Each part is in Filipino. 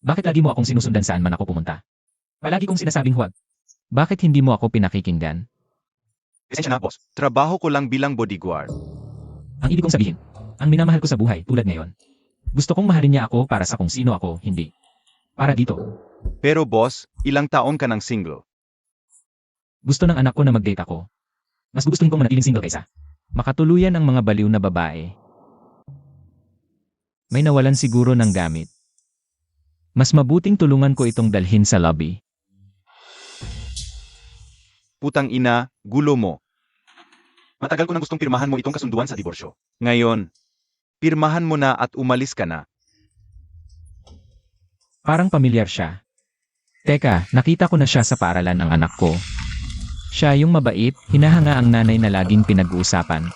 Bakit lagi mo akong sinusundan saan man ako pumunta? Palagi kong sinasabing huwag. Bakit hindi mo ako pinakikinggan? Pasensya na, boss. Trabaho ko lang bilang bodyguard. Ang ibig kong sabihin, ang minamahal ko sa buhay tulad ngayon. Gusto kong mahalin niya ako para sa kung sino ako, hindi. Para dito. Pero boss, ilang taon ka ng single? Gusto ng anak ko na mag-date ako. Mas gustuhin kong manatiling single kaysa makatuluyan ang mga baliw na babae. May nawalan siguro ng gamit. Mas mabuting tulungan ko itong dalhin sa lobby. Putang ina, gulo mo. Matagal ko nang gustong pirmahan mo itong kasunduan sa diborsyo. Ngayon, pirmahan mo na at umalis ka na. Parang pamilyar siya. Teka, nakita ko na siya sa paaralan ng anak ko. Siya yung mabait, hinahanga ang nanay na laging pinag-uusapan.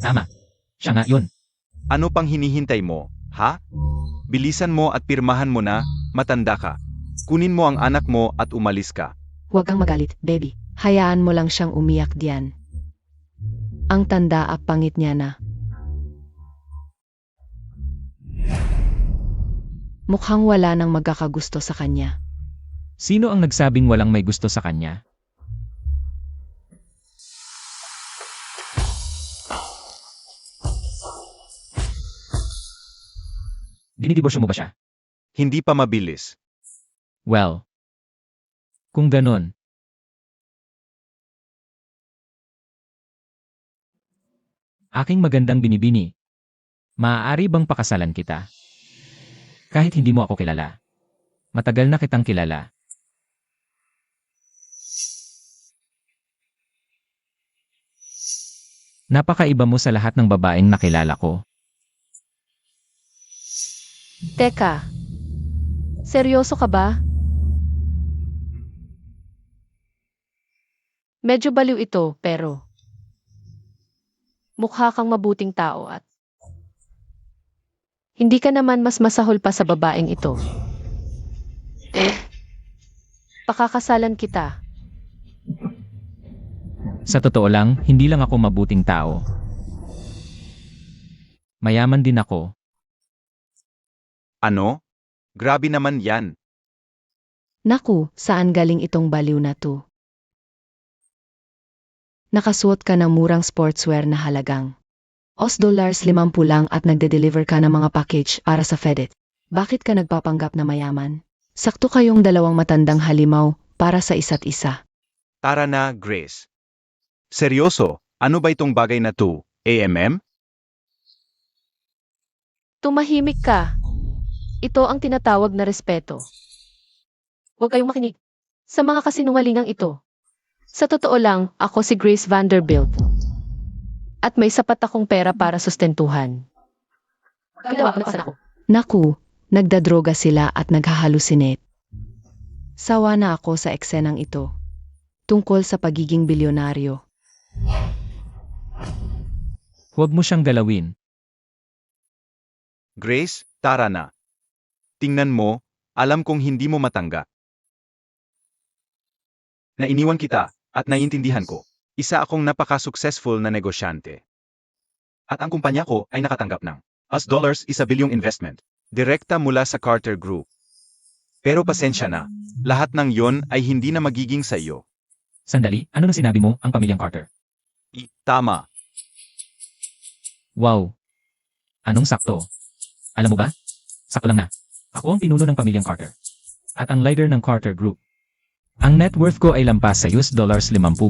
Tama. Siya nga yun. Ano pang hinihintay mo, ha? Bilisan mo at pirmahan mo na, matanda ka. Kunin mo ang anak mo at umalis ka. Huwag kang magalit, baby. Hayaan mo lang siyang umiyak diyan. Ang tanda at pangit niya na. Mukhang wala nang magkakagusto sa kanya. Sino ang nagsabing walang may gusto sa kanya? Dinidiborsyo mo ba siya? Hindi pa mabilis. Well, kung ganon. Aking magandang binibini. Maaari bang pakasalan kita? Kahit hindi mo ako kilala. Matagal na kitang kilala. Napakaiba mo sa lahat ng babaeng nakilala ko. Teka, seryoso ka ba? Medyo baliw ito, pero mukha kang mabuting tao at hindi ka naman mas masahol pa sa babaeng ito. Pakakasalan kita. Sa totoo lang, hindi lang ako mabuting tao. Mayaman din ako. Ano? Grabe naman yan. Naku, saan galing itong baliw na to? Nakasuot ka ng murang sportswear na halagang $50 lang at nagde-deliver ka ng mga package para sa FedEx. Bakit ka nagpapanggap na mayaman? Sakto kayong dalawang matandang halimaw para sa isa't isa. Tara na, Grace. Seryoso, ano ba itong bagay na to? AMM? Tumahimik ka. Ito ang tinatawag na respeto. Huwag kayong makinig sa mga kasinungalingang ito. Sa totoo lang, ako si Grace Vanderbilt. At may sapat akong pera para sustentuhan. Ginawa ko na kasalanan ko. Naku, nagdadroga sila at naghahalusinate. Sawa na ako sa eksenang ito. Tungkol sa pagiging bilyonaryo. Huwag mo siyang galawin. Grace, tara na. Tingnan mo, alam kong hindi mo matanggap. Nainiwan kita, at naiintindihan ko. Isa akong napaka-successful na negosyante. At ang kumpanya ko ay nakatanggap ng $1 bilyong investment. Direkta mula sa Carter Group. Pero pasensya na, lahat ng yon ay hindi na magiging sa iyo. Sandali, ano na sinabi mo, ang pamilyang Carter? Tama. Wow. Anong sakto? Alam mo ba? Sakto lang na. Ako ang pinuno ng pamilyang Carter. At ang leader ng Carter Group. Ang net worth ko ay lampas sa $50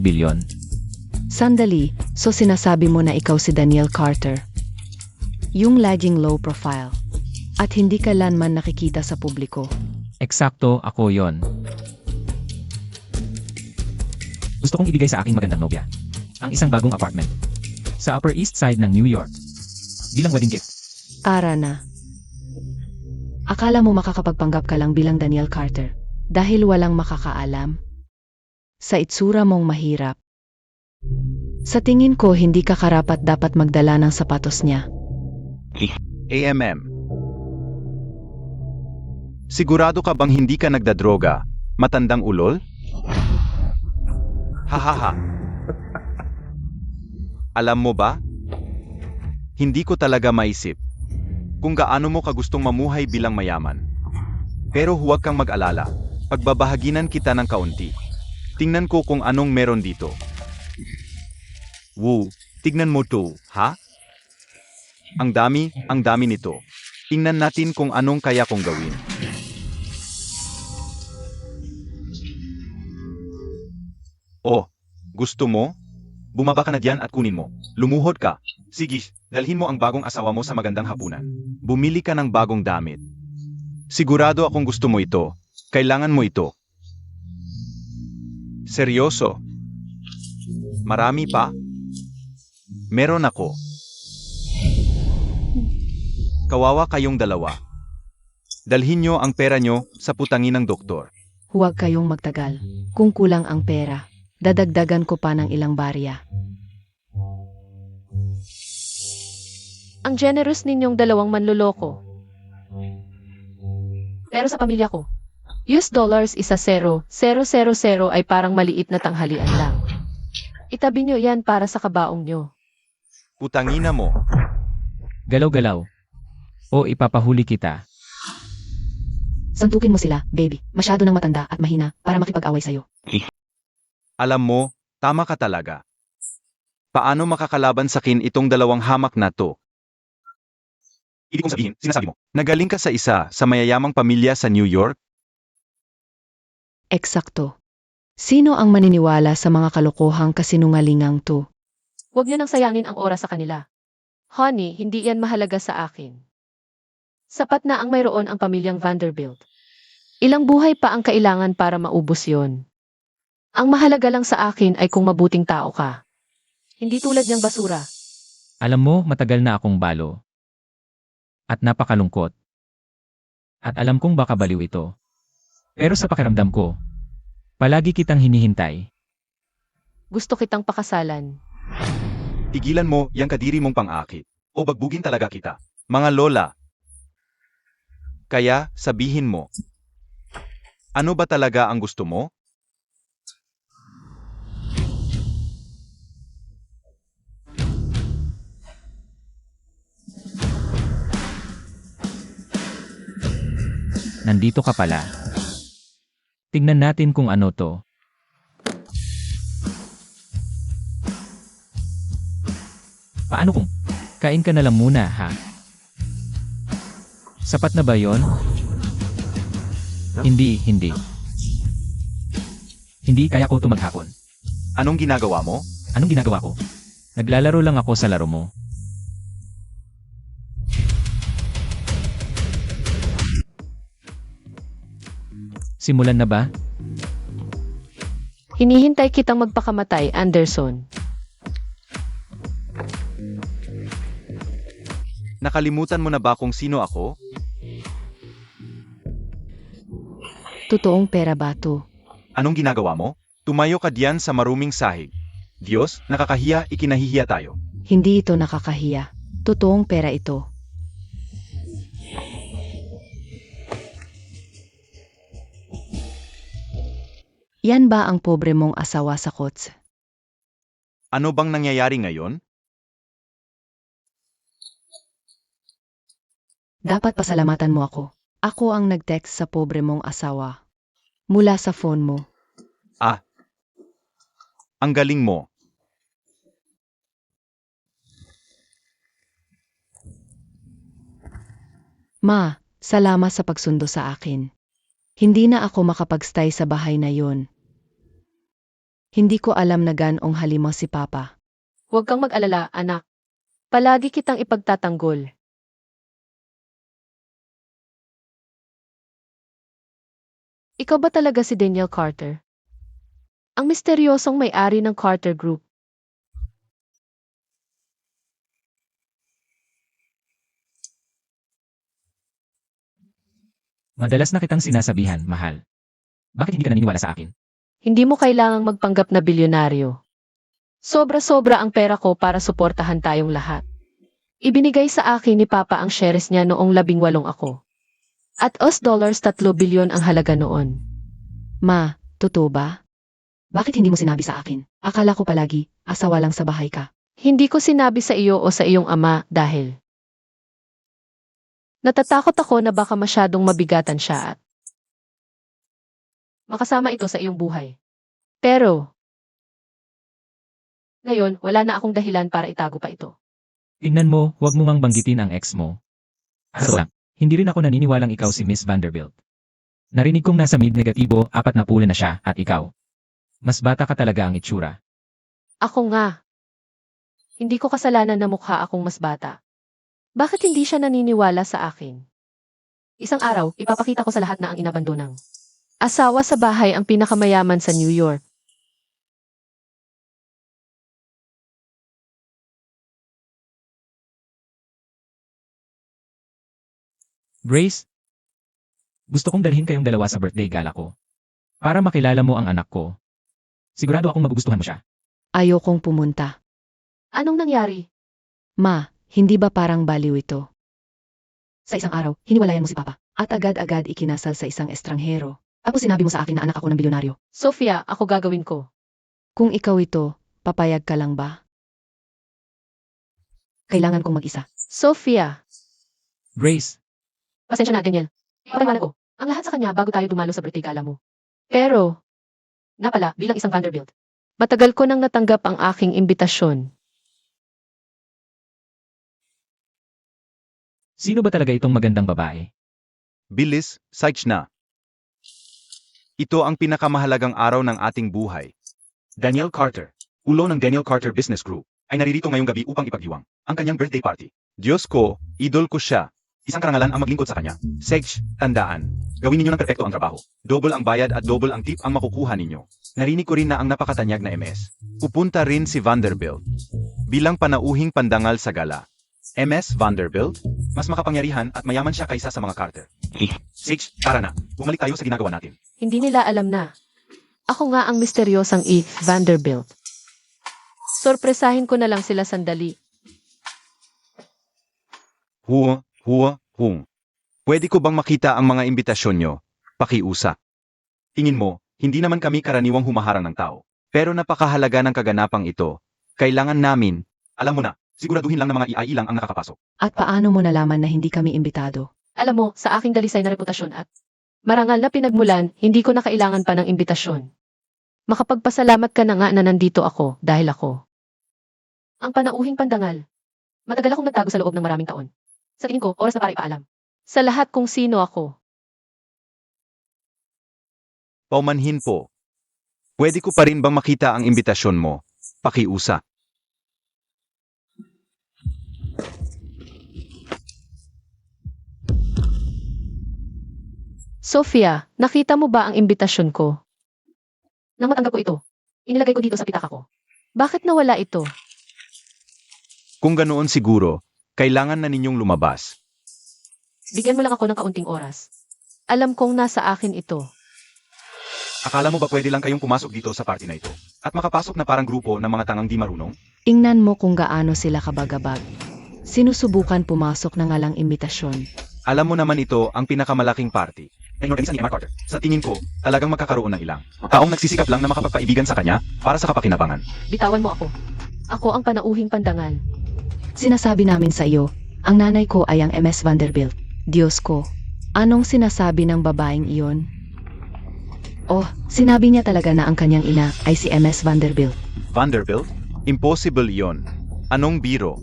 bilyon. Sandali, so sinasabi mo na ikaw si Daniel Carter. Yung laging low profile. At hindi ka lanman nakikita sa publiko. Eksakto, ako yon. Gusto kong ibigay sa aking magandang nobya ang isang bagong apartment sa Upper East Side ng New York bilang wedding gift. Ara na. Akala mo makakapagpanggap ka lang bilang Daniel Carter dahil walang makakaalam? Sa itsura mong mahirap. Sa tingin ko hindi ka karapat dapat magdala ng sapatos niya. AMM. Sigurado ka bang hindi ka nagdadroga? Matandang ulol? Hahaha. Alam mo ba? Hindi ko talaga maisip kung gaano mo kagustong mamuhay bilang mayaman. Pero huwag kang mag-alala. Pagbabahaginan kita ng kaunti. Tingnan ko kung anong meron dito. Woo, tignan mo to, ha? Ang dami nito. Tingnan natin kung anong kaya kong gawin. Oh, gusto mo? Bumaba ka na diyan at kunin mo. Lumuhod ka. Sige, dalhin mo ang bagong asawa mo sa magandang hapunan. Bumili ka ng bagong damit. Sigurado akong gusto mo ito. Kailangan mo ito. Seryoso. Marami pa? Meron ako. Kawawa kayong dalawa. Dalhin nyo ang pera nyo sa putangin ng doktor. Huwag kayong magtagal. Kung kulang ang pera, dadagdagan ko pa ng ilang barya. Ang generous ninyong dalawang manloloko. Pero sa pamilya ko, $, isa 0, 000 ay parang maliit na tanghalian lang. Itabi nyo yan para sa kabaong nyo. Putangina mo. Galaw-galaw. O ipapahuli kita. Santukin mo sila, baby. Masyado nang matanda at mahina para makipag-away sa'yo. Alam mo, tama ka talaga. Paano makakalaban sa akin itong dalawang hamak na to? Ibig kong sabihin, sinasabi mo, nagaling ka sa isa sa mayayamang pamilya sa New York? Eksakto. Sino ang maniniwala sa mga kalokohang kasinungalingang to? Huwag niyo nang sayangin ang oras sa kanila. Honey, hindi yan mahalaga sa akin. Sapat na ang mayroon ang pamilyang Vanderbilt. Ilang buhay pa ang kailangan para maubos yon. Ang mahalaga lang sa akin ay kung mabuting tao ka. Hindi tulad niyang basura. Alam mo, matagal na akong balo. At napakalungkot. At alam kong baka baliw ito. Pero sa pakiramdam ko, palagi kitang hinihintay. Gusto kitang pakasalan. Tigilan mo yang kadiri mong pang-akit. O bagbugin talaga kita. Mga lola. Kaya, sabihin mo. Ano ba talaga ang gusto mo? Nandito ka pala. Tingnan natin kung ano to. Paano kung kain ka na lang muna, ha? Sapat na ba yon? Hindi. Hindi kaya ko ito maghapon. Anong ginagawa mo? Anong ginagawa ko? Naglalaro lang ako sa laro mo. Simulan na ba? Hinihintay kitang magpakamatay, Anderson. Nakalimutan mo na ba kung sino ako? Totoong pera ba to? Anong ginagawa mo? Tumayo ka diyan sa maruming sahig. Diyos, nakakahiya, ikinahihiya tayo. Hindi ito nakakahiya. Totoong pera ito. Yan ba ang pobre mong asawa sa kots? Ano bang nangyayari ngayon? Dapat pasalamatan mo ako. Ako ang nag-text sa pobre mong asawa. Mula sa phone mo. Ang galing mo. Ma, salamat sa pagsundo sa akin. Hindi na ako makapag-stay sa bahay na yon. Hindi ko alam na ganong halimo si Papa. Huwag kang mag-alala, anak. Palagi kitang ipagtatanggol. Ikaw ba talaga si Daniel Carter? Ang misteryosong may-ari ng Carter Group. Madalas na kitang sinasabihan, mahal. Bakit hindi ka naniniwala sa akin? Hindi mo kailangang magpanggap na bilyonaryo. Sobra-sobra ang pera ko para suportahan tayong lahat. Ibinigay sa akin ni Papa ang shares niya noong 18 ako. At $3 bilyon ang halaga noon. Ma, totoo ba? Bakit hindi mo sinabi sa akin? Akala ko palagi, asawa lang sa bahay ka. Hindi ko sinabi sa iyo o sa iyong ama dahil natatakot ako na baka masyadong mabigatan siya at makasama ito sa iyong buhay. Pero, ngayon, wala na akong dahilan para itago pa ito. Tingnan mo, huwag mo ngang banggitin ang ex mo. Aso lang, hindi rin ako naniniwalang ikaw si Miss Vanderbilt. Narinig kong nasa mid-negatibo, 40 na siya, at ikaw. Mas bata ka talaga ang itsura. Ako nga. Hindi ko kasalanan na mukha akong mas bata. Bakit hindi siya naniniwala sa akin? Isang araw, ipapakita ko sa lahat na ang inabandonang asawa sa bahay ang pinakamayaman sa New York. Grace, gusto kong dalhin kayong dalawa sa birthday gala ko. Para makilala mo ang anak ko. Sigurado akong magugustuhan mo siya. Ayokong pumunta. Anong nangyari? Ma, hindi ba parang baliw ito? Sa isang araw, hiniwalayan mo si Papa at agad-agad ikinasal sa isang estranghero. Tapos sinabi mo sa akin na anak ako ng bilyonaryo. Sophia, ako gagawin ko. Kung ikaw ito, papayag ka lang ba? Kailangan kong mag-isa. Sophia, Grace, pasensya na, Daniel. Papaliwanag ko, ang lahat sa kanya bago tayo dumalo sa birthday gala mo. Pero, napala, bilang isang Vanderbilt, matagal ko nang natanggap ang aking imbitasyon. sino ba talaga itong magandang babae? Bilis, Saich na. Ito ang pinakamahalagang araw ng ating buhay. Daniel Carter, ulo ng Daniel Carter Business Group, ay naririto ngayong gabi upang ipagdiwang ang kanyang birthday party. Diyos ko, idol ko siya. Isang karangalan ang maglingkod sa kanya. Sage, tandaan. Gawin ninyo ng perpekto ang trabaho. Double ang bayad at double ang tip ang makukuha ninyo. Narinig ko rin na ang napakatanyag na MS. Pupunta rin si Vanderbilt. Bilang panauhing pandangal sa gala. MS Vanderbilt, mas makapangyarihan at mayaman siya kaysa sa mga Carter. Sage, tara na. Bumalik tayo sa ginagawa natin. Hindi nila alam na. Ako nga ang misteryosang E. Vanderbilt. Sorpresahin ko na lang sila sandali. Hung. Pwede ko bang makita ang mga imbitasyon nyo? Pakiusa. Tingin mo, hindi naman kami karaniwang humaharang ng tao. Pero napakahalaga ng kaganapang ito. Kailangan namin, alam mo na, siguraduhin lang na mga EIE lang ang nakakapasok. At paano mo nalaman na hindi kami imbitado? Alam mo, sa aking dalisay na reputasyon at marangal na pinagmulan, hindi ko na kailangan pa ng imbitasyon. Makapagpasalamat ka na nga na nandito ako dahil ako ang panauhing pandangal. Matagal akong nagtago sa loob ng maraming taon. Sa tingin ko, oras na para ipaalam sa lahat kung sino ako. Paumanhin po. Pwede ko pa rin bang makita ang imbitasyon mo? Pakiusa. Sophia, nakita mo ba ang imbitasyon ko? Nang matanggap ko ito, inilagay ko dito sa pitaka ko. Bakit nawala ito? Kung ganoon siguro, kailangan na ninyong lumabas. Bigyan mo lang ako ng kaunting oras. Alam kong nasa akin ito. Akala mo ba pwede lang kayong pumasok dito sa party na ito? At makapasok na parang grupo ng mga tangang di marunong? Ingnan mo kung gaano sila kabagabag. Sinusubukan pumasok ng alang imbitasyon. Alam mo naman ito ang pinakamalaking party na inorganisa ni Emma Carter. Sa tingin ko, talagang magkakaroon ng ilang taong nagsisikap lang na makapagpaibigan sa kanya para sa kapakinabangan. Bitawan mo ako. Ako ang panauhing pandangal. Sinasabi namin sa iyo, ang nanay ko ay ang MS Vanderbilt. Diyos ko, anong sinasabi ng babaeng iyon? Oh, sinabi niya talaga na ang kanyang ina ay si MS Vanderbilt. Vanderbilt? Impossible yon. Anong biro?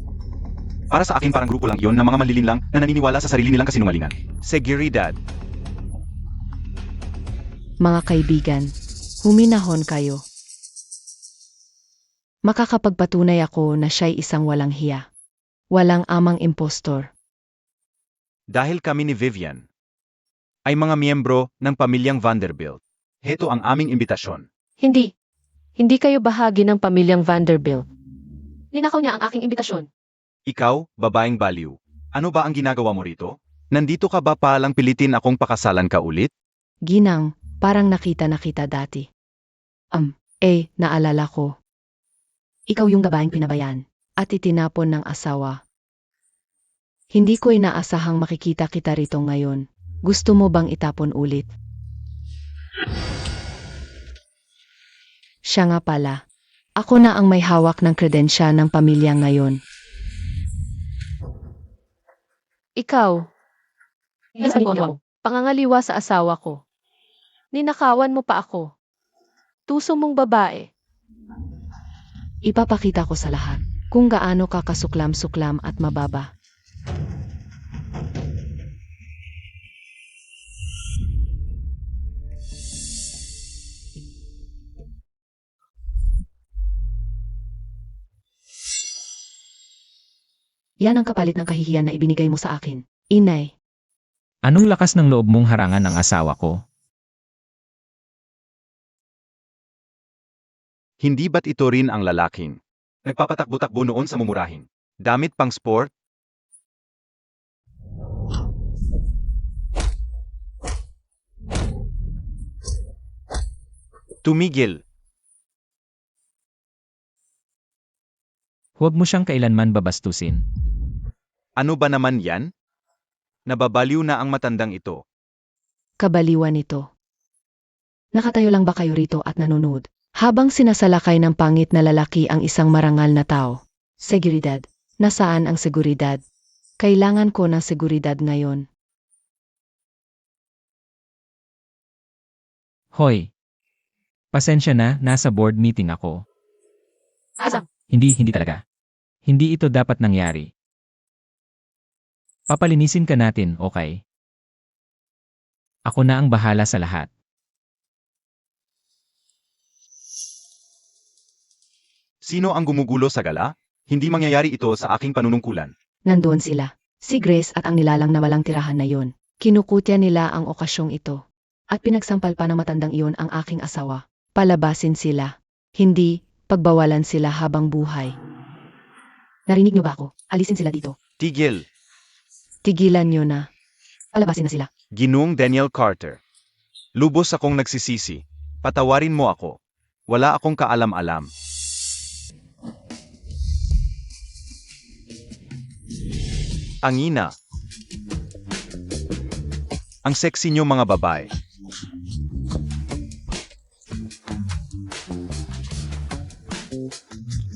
Para sa akin parang grupo lang yon ng mga malilinlang na naniniwala sa sarili nilang kasinungalingan. Seguridad. Mga kaibigan, huminahon kayo. Makakapagpatunay ako na siya'y isang walang hiya. Walang amang impostor. Dahil kami ni Vivian ay mga miyembro ng pamilyang Vanderbilt. Heto ang aming imbitasyon. Hindi. Hindi kayo bahagi ng pamilyang Vanderbilt. Ninakaw niya ang aking imbitasyon. Ikaw, babaeng baliw. Ano ba ang ginagawa mo rito? Nandito ka ba palang pilitin akong pakasalan ka ulit? Ginang, parang nakita na kita dati. Naalala ko. Ikaw yung babaeng pinabayaan at itinapon ng asawa. Hindi ko inaasahang makikita kita rito ngayon. Gusto mo bang itapon ulit? Siya nga pala. Ako na ang may hawak ng kredensya ng pamilya ngayon. Ikaw. Pangangaliwa sa asawa ko. Ninakawan mo pa ako. Tuso mong babae. Ipapakita ko sa lahat kung gaano ka kasuklam-suklam at mababa. Yan ang kapalit ng kahihiyan na ibinigay mo sa akin. Inay, Anong lakas ng loob mong harangan ang asawa ko? Hindi ba't ito rin ang lalaking nagpapatakbo-takbo noon sa mumurahing damit pang sport? Tumigil. Huwag mo siyang kailanman babastusin. Ano ba naman yan? Nababaliw na ang matandang ito. kabaliwan nito. Nakatayo lang ba kayo rito at nanonood? Habang sinasalakay ng pangit na lalaki ang isang marangal na tao. Seguridad. Nasaan ang seguridad? Kailangan ko ng seguridad ngayon. Hoy! Pasensya na, nasa board meeting ako. Hindi talaga. Hindi ito dapat nangyari. Papalinisin ka natin, okay? Ako na ang bahala sa lahat. Sino ang gumugulo sa gala? Hindi mangyayari ito sa aking panunungkulan. Nandoon sila. Si Grace at ang nilalang na walang tirahan na yon. Kinukutya nila ang okasyong ito. At pinagsampal pa ng matandang iyon ang aking asawa. Palabasin sila. Hindi, pagbawalan sila habang buhay. Narinig niyo ba ako? Alisin sila dito. Tigil. Tigilan niyo na. Palabasin na sila. Ginoong Daniel Carter. Lubos akong nagsisisi. Patawarin mo ako. Wala akong kaalam-alam. Angina. Ang sexy niyo mga babae.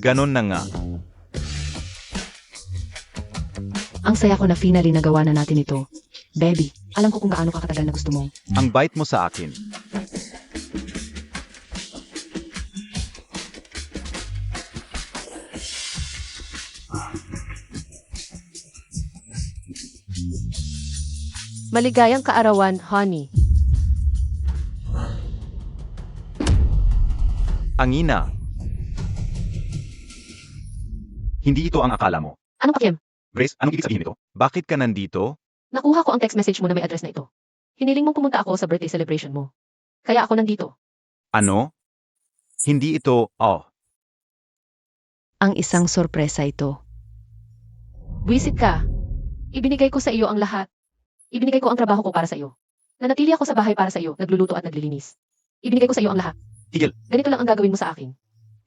Ganon na nga. Ang saya ko na finally nagawa na natin ito. Baby, alam ko kung gaano kakatagal na gusto mo. Ang bait mo sa akin. Maligayang kaarawan, honey. Angina. Hindi ito ang akala mo. Anong pakiam? Grace, anong ibig sabihin nito? Bakit ka nandito? Nakuha ko ang text message mo na may address na ito. Hiniling mong pumunta ako sa birthday celebration mo. Kaya ako nandito. Ano? Hindi ito, Ang isang sorpresa ito. Buwisit ka. Ibinigay ko sa iyo ang lahat. Ibinigay ko ang trabaho ko para sa iyo. Nanatili ako sa bahay para sa iyo, nagluluto at naglilinis. Ibinigay ko sa iyo ang lahat. Tigil. Ganito lang ang gagawin mo sa akin.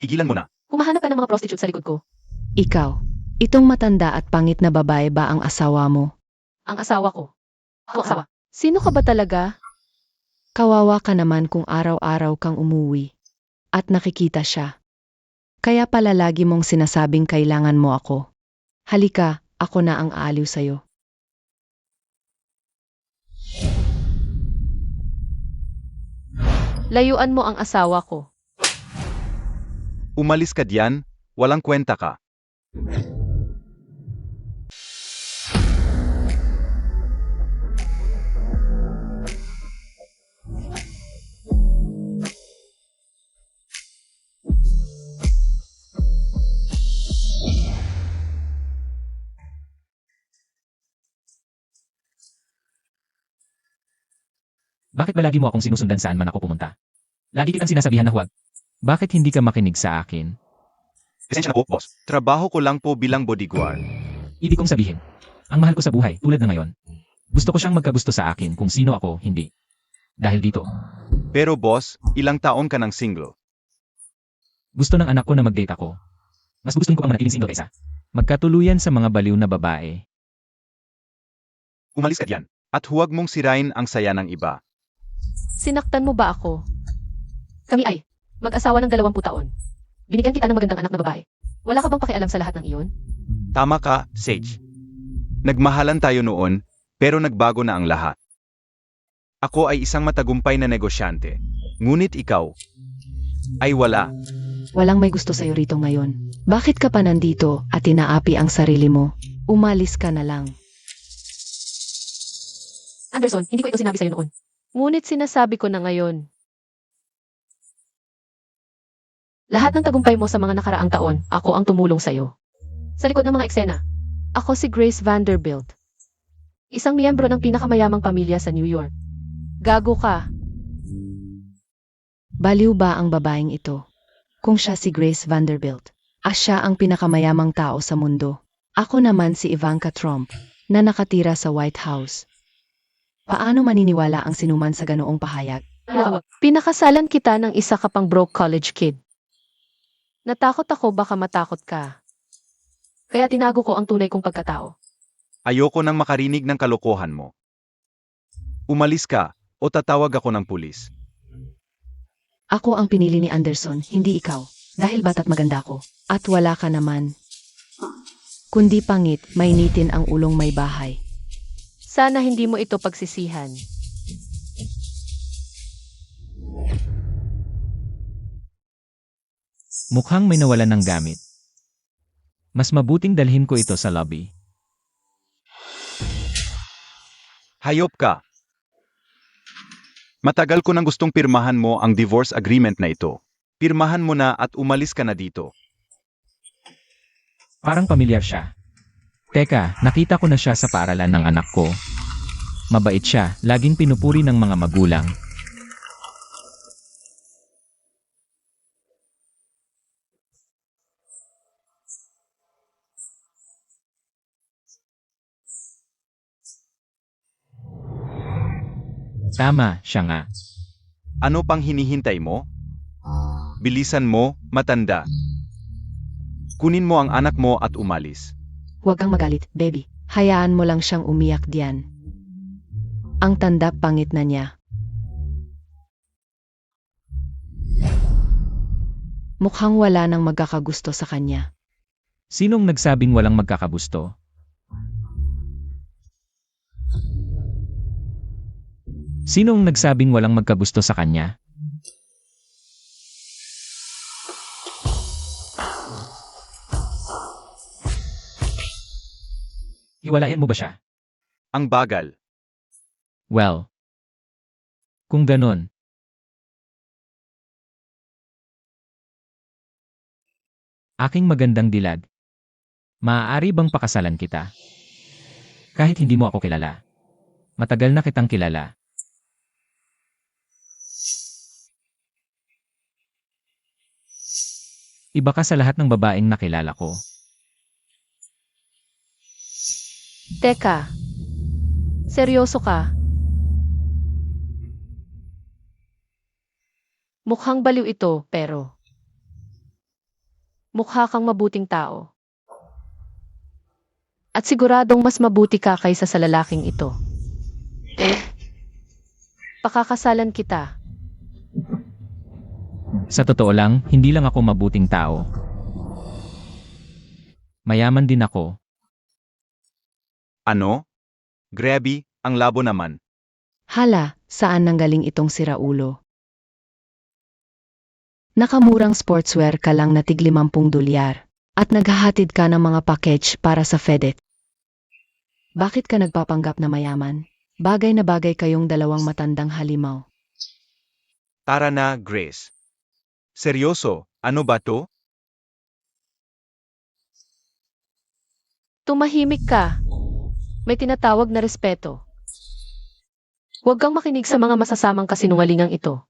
Igilan mo na. Humahanap ka ng mga prostitute sa likod ko. Ikaw, itong matanda at pangit na babae ba ang asawa mo? Ang asawa ko. Ang asawa. Sino ka ba talaga? Kawawa ka naman kung araw-araw kang umuwi. At nakikita siya. Kaya pala lagi mong sinasabing kailangan mo ako. Halika, ako na ang aaliw sa'yo. Layuan mo ang asawa ko. Umalis ka diyan, walang kwenta ka. Bakit ba lagi mo akong sinusundan saan man ako pumunta? Lagi kitang sinasabihan na huwag. Bakit hindi ka makinig sa akin? Pasensya na po, boss. Trabaho ko lang po bilang bodyguard. Ibig kong sabihin, ang mahal ko sa buhay, tulad na ngayon. Gusto ko siyang magkagusto sa akin kung sino ako, hindi. Dahil dito, Pero boss, ilang taon ka ng single? gusto ng anak ko na mag-date ako. Mas gusto ko ang manatiling single kaysa magkatuluyan sa mga baliw na babae. Umalis ka diyan. At huwag mong sirain ang saya ng iba. Sinaktan mo ba ako? Kami ay Mag-asawa ng 20 taon. Binigyan kita ng magandang anak na babae. Wala ka bang pakialam sa lahat ng iyon? Tama ka, Sage. Nagmahalan tayo noon, pero nagbago na ang lahat. Ako ay isang matagumpay na negosyante. Ngunit ikaw ay wala. Walang may gusto sa'yo rito ngayon. Bakit ka pa nandito at tinaapi ang sarili mo? Umalis ka na lang. Anderson, hindi ko ito sinabi sa'yo noon. Ngunit sinasabi ko na ngayon. Lahat ng tagumpay mo sa mga nakaraang taon, ako ang tumulong sa'yo. Sa likod ng mga eksena, ako si Grace Vanderbilt. Isang miyembro ng pinakamayamang pamilya sa New York. Gago ka. Baliw ba ang babaeng ito? Kung siya si Grace Vanderbilt, siya ang pinakamayamang tao sa mundo. Ako naman si Ivanka Trump, na nakatira sa White House. Paano maniniwala ang sinuman sa ganoong pahayag? Pinakasalan kita ng isa ka pang broke college kid. Natakot ako baka matakot ka. Kaya tinago ko ang tunay kong pagkatao. Ayoko nang makarinig ng kalokohan mo. Umalis ka, o tatawag ako ng pulis. Ako ang pinili ni Anderson, hindi ikaw. Dahil bata't maganda ko. At wala ka naman. Kundi pangit, mainitin ang ulong may bahay. Sana hindi mo ito pagsisihan. Mukhang may nawalan ng gamit. Mas mabuting dalhin ko ito sa lobby. Hayop ka! Matagal ko nang gustong pirmahan mo ang divorce agreement na ito. Pirmahan mo na at umalis ka na dito. Parang pamilyar siya. Teka, nakita ko na siya sa paaralan ng anak ko. Mabait siya, laging pinupuri ng mga magulang. Tama, siya nga. Ano pang hinihintay mo? Bilisan mo, matanda. Kunin mo ang anak mo at umalis. Huwag kang magalit, baby. Hayaan mo lang siyang umiyak diyan. Ang tanda pangit na niya. Mukhang wala nang magkakagusto sa kanya. Sinong nagsabing walang magkakagusto? Sinong nagsabing walang magkagusto sa kanya? Hiwalayan mo ba siya? Ang bagal. Well, kung ganon. Aking magandang dilag. Maaari bang pakasalan kita? Kahit hindi mo ako kilala. Matagal na kitang kilala. Iba ka sa lahat ng babaeng nakilala ko. Teka. Seryoso ka? Mukhang baliw ito, pero mukha kang mabuting tao. At siguradong mas mabuti ka kaysa sa lalaking ito. Pakakasalan kita. Sa totoo lang, hindi lang ako mabuting tao. Mayaman din ako. Ano? Grabe, ang labo naman. Hala, saan nanggaling itong siraulo? Nakamurang sportswear ka lang na tig 50 dolyar. At naghahatid ka ng mga package para sa FedEx. Bakit ka nagpapanggap na mayaman? Bagay na bagay kayong dalawang matandang halimaw. Tara na, Grace. Seryoso, ano ba to? Tumahimik ka. May tinatawag na respeto. Huwag kang makinig sa mga masasamang kasinungalingang ito.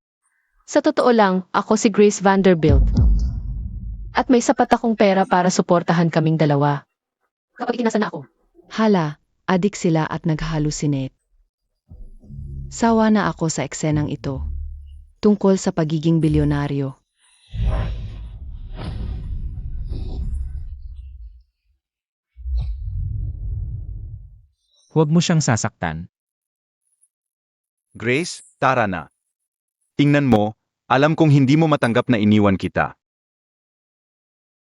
Sa totoo lang, ako si Grace Vanderbilt. At may sapat akong pera para suportahan kaming dalawa. Kapag ikinasa na ako. Hala, adik sila at naghahalusinate. Sawa na ako sa eksenang ito. Tungkol sa pagiging bilyonaryo. Huwag mo siyang sasaktan. Grace, tara na. Tingnan mo, Alam kong hindi mo matanggap na iniwan kita.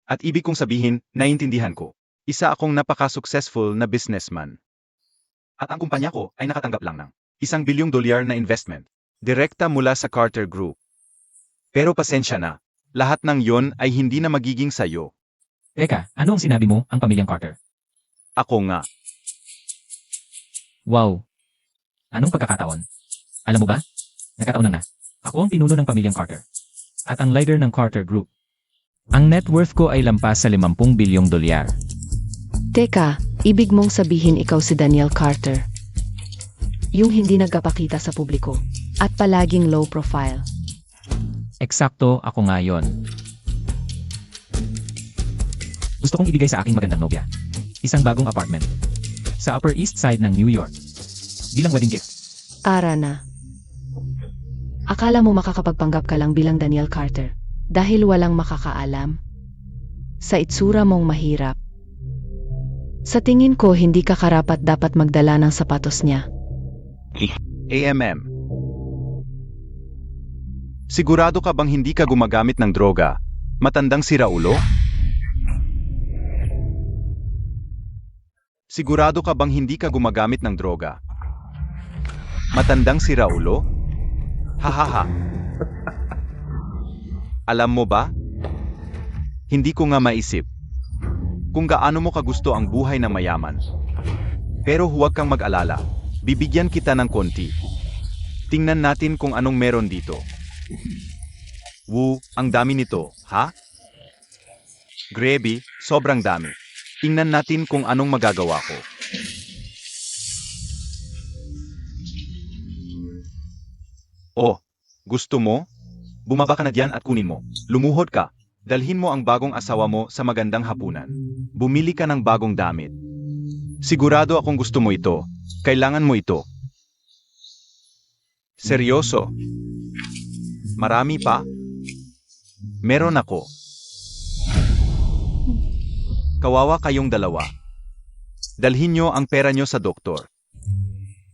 At ibig kong sabihin, naiintindihan ko. Isa akong napaka-successful na businessman. At ang kumpanya ko ay nakatanggap lang ng $1 bilyong na investment. Direkta mula sa Carter Group. Pero pasensya na, lahat ng yon ay hindi na magiging sayo. Teka, ano ang sinabi mo, ang pamilyang Carter? Ako nga. Wow. Anong pagkakataon? Alam mo ba? Nagkataon na. Ako ang pinuno ng pamilyang Carter. At ang leader ng Carter Group. Ang net worth ko ay lampas sa $50 bilyong. Teka, ibig mong sabihin ikaw si Daniel Carter. Yung hindi nagkapakita sa publiko. At palaging low profile. Eksakto, ako nga yon. Gusto kong ibigay sa aking magandang nobya. Isang bagong apartment. Sa Upper East Side ng New York. Bilang wedding gift. Tara na. Akala mo makakapagpanggap ka lang bilang Daniel Carter dahil walang makakaalam? Sa itsura mong mahirap. Sa tingin ko hindi ka karapat dapat magdala ng sapatos niya. AMM. Sigurado ka bang hindi ka gumagamit ng droga? Matandang siraulo? Sigurado ka bang hindi ka gumagamit ng droga? Matandang siraulo? Hahaha. Alam mo ba? Hindi ko nga maisip kung gaano mo kagusto ang buhay na mayaman. Pero huwag kang mag-alala. Bibigyan kita ng konti. Tingnan natin kung anong meron dito. Woo, ang dami nito, ha? Grabe, sobrang dami. Tingnan natin kung anong magagawa ko. Oh, gusto mo? Bumaba ka na diyan at kunin mo. Lumuhod ka. Dalhin mo ang bagong asawa mo sa magandang hapunan. Bumili ka ng bagong damit. Sigurado akong gusto mo ito. Kailangan mo ito. Seryoso. Marami pa? Meron ako. Kawawa kayong dalawa. Dalhin nyo ang pera nyo sa doktor.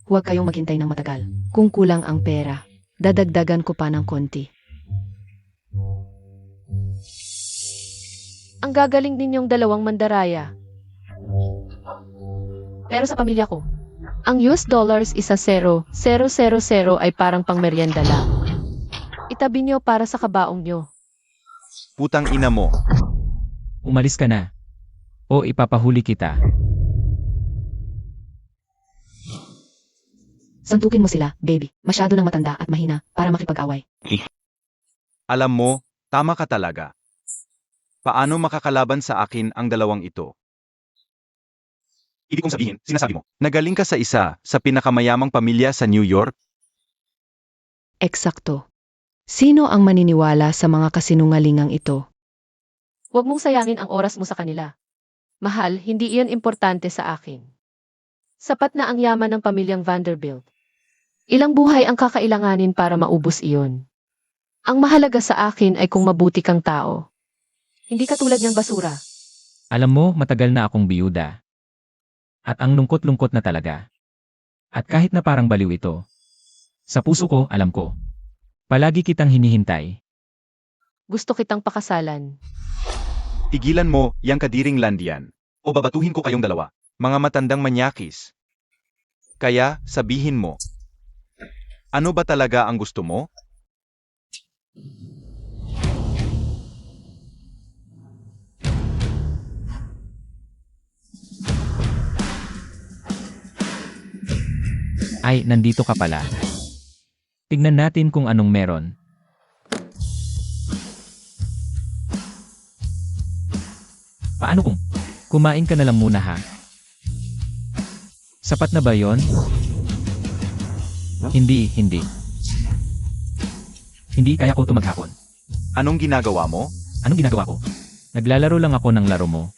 Huwag kayong maghintay ng matagal. Kung kulang ang pera, dadagdagan ko pa ng konti. Ang gagaling ninyong dalawang mandaraya. Pero sa pamilya ko, ang US dollars isa 0,000 ay parang pangmeryenda lang. Itabi nyo para sa kabaong nyo. Putang ina mo. Umalis ka na. O ipapahuli kita. Santukin mo sila, baby. Masyado nang matanda at mahina para makipag-away. Alam mo, tama ka talaga. Paano makakalaban sa akin ang dalawang ito? Ibig kong sabihin, sinasabi mo, nagaling ka sa isa sa pinakamayamang pamilya sa New York? Eksakto. Sino ang maniniwala sa mga kasinungalingang ito? Huwag mong sayangin ang oras mo sa kanila. Mahal, hindi iyon importante sa akin. Sapat na ang yaman ng pamilyang Vanderbilt. Ilang buhay ang kakailanganin para maubos iyon. Ang mahalaga sa akin ay kung mabuti kang tao. Hindi ka tulad niyang basura. Alam mo, matagal na akong biyuda. At ang lungkot-lungkot na talaga. At kahit na parang baliw ito, sa puso ko, alam ko. Palagi kitang hinihintay. Gusto kitang pakasalan. Tigilan mo, yang kadiring landian. O babatuhin ko kayong dalawa, mga matandang manyakis. Kaya, sabihin mo. Ano ba talaga ang gusto mo? Ay, nandito ka pala. Tignan natin kung anong meron. Paano kung kumain ka na lang muna ha? Sapat na ba yon? Hindi. Hindi kaya ko ito maghapon. Anong ginagawa mo? Anong ginagawa ko? Naglalaro lang ako ng laro mo.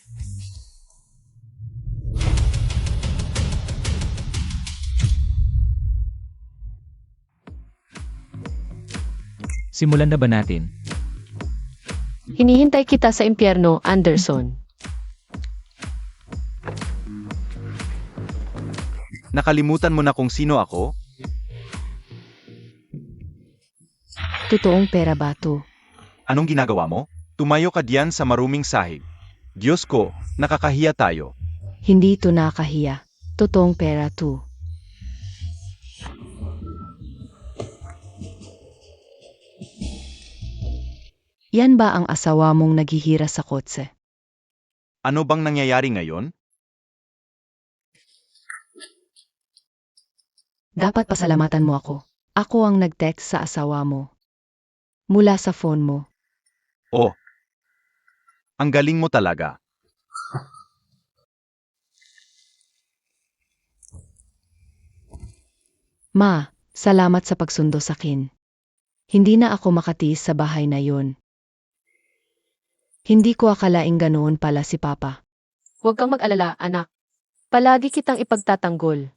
Simulan na ba natin? Hinihintay kita sa impyerno, Anderson. Nakalimutan mo na kung sino ako? Totoong pera ba to? Anong ginagawa mo? Tumayo ka diyan sa maruming sahig. Diyos ko, nakakahiya tayo. Hindi to nakahiya. Totoong pera to. Yan ba ang asawa mong naghihira sa kotse? Ano bang nangyayari ngayon? Dapat pasalamatan mo ako. Ako ang nag-text sa asawa mo. Mula sa phone mo. Oh, ang galing mo talaga. Ma, salamat sa pagsundo sa akin. Hindi na ako makatiis sa bahay na yon. Hindi ko akalaing ganoon pala si Papa. Huwag kang mag-alala, anak. Palagi kitang ipagtatanggol.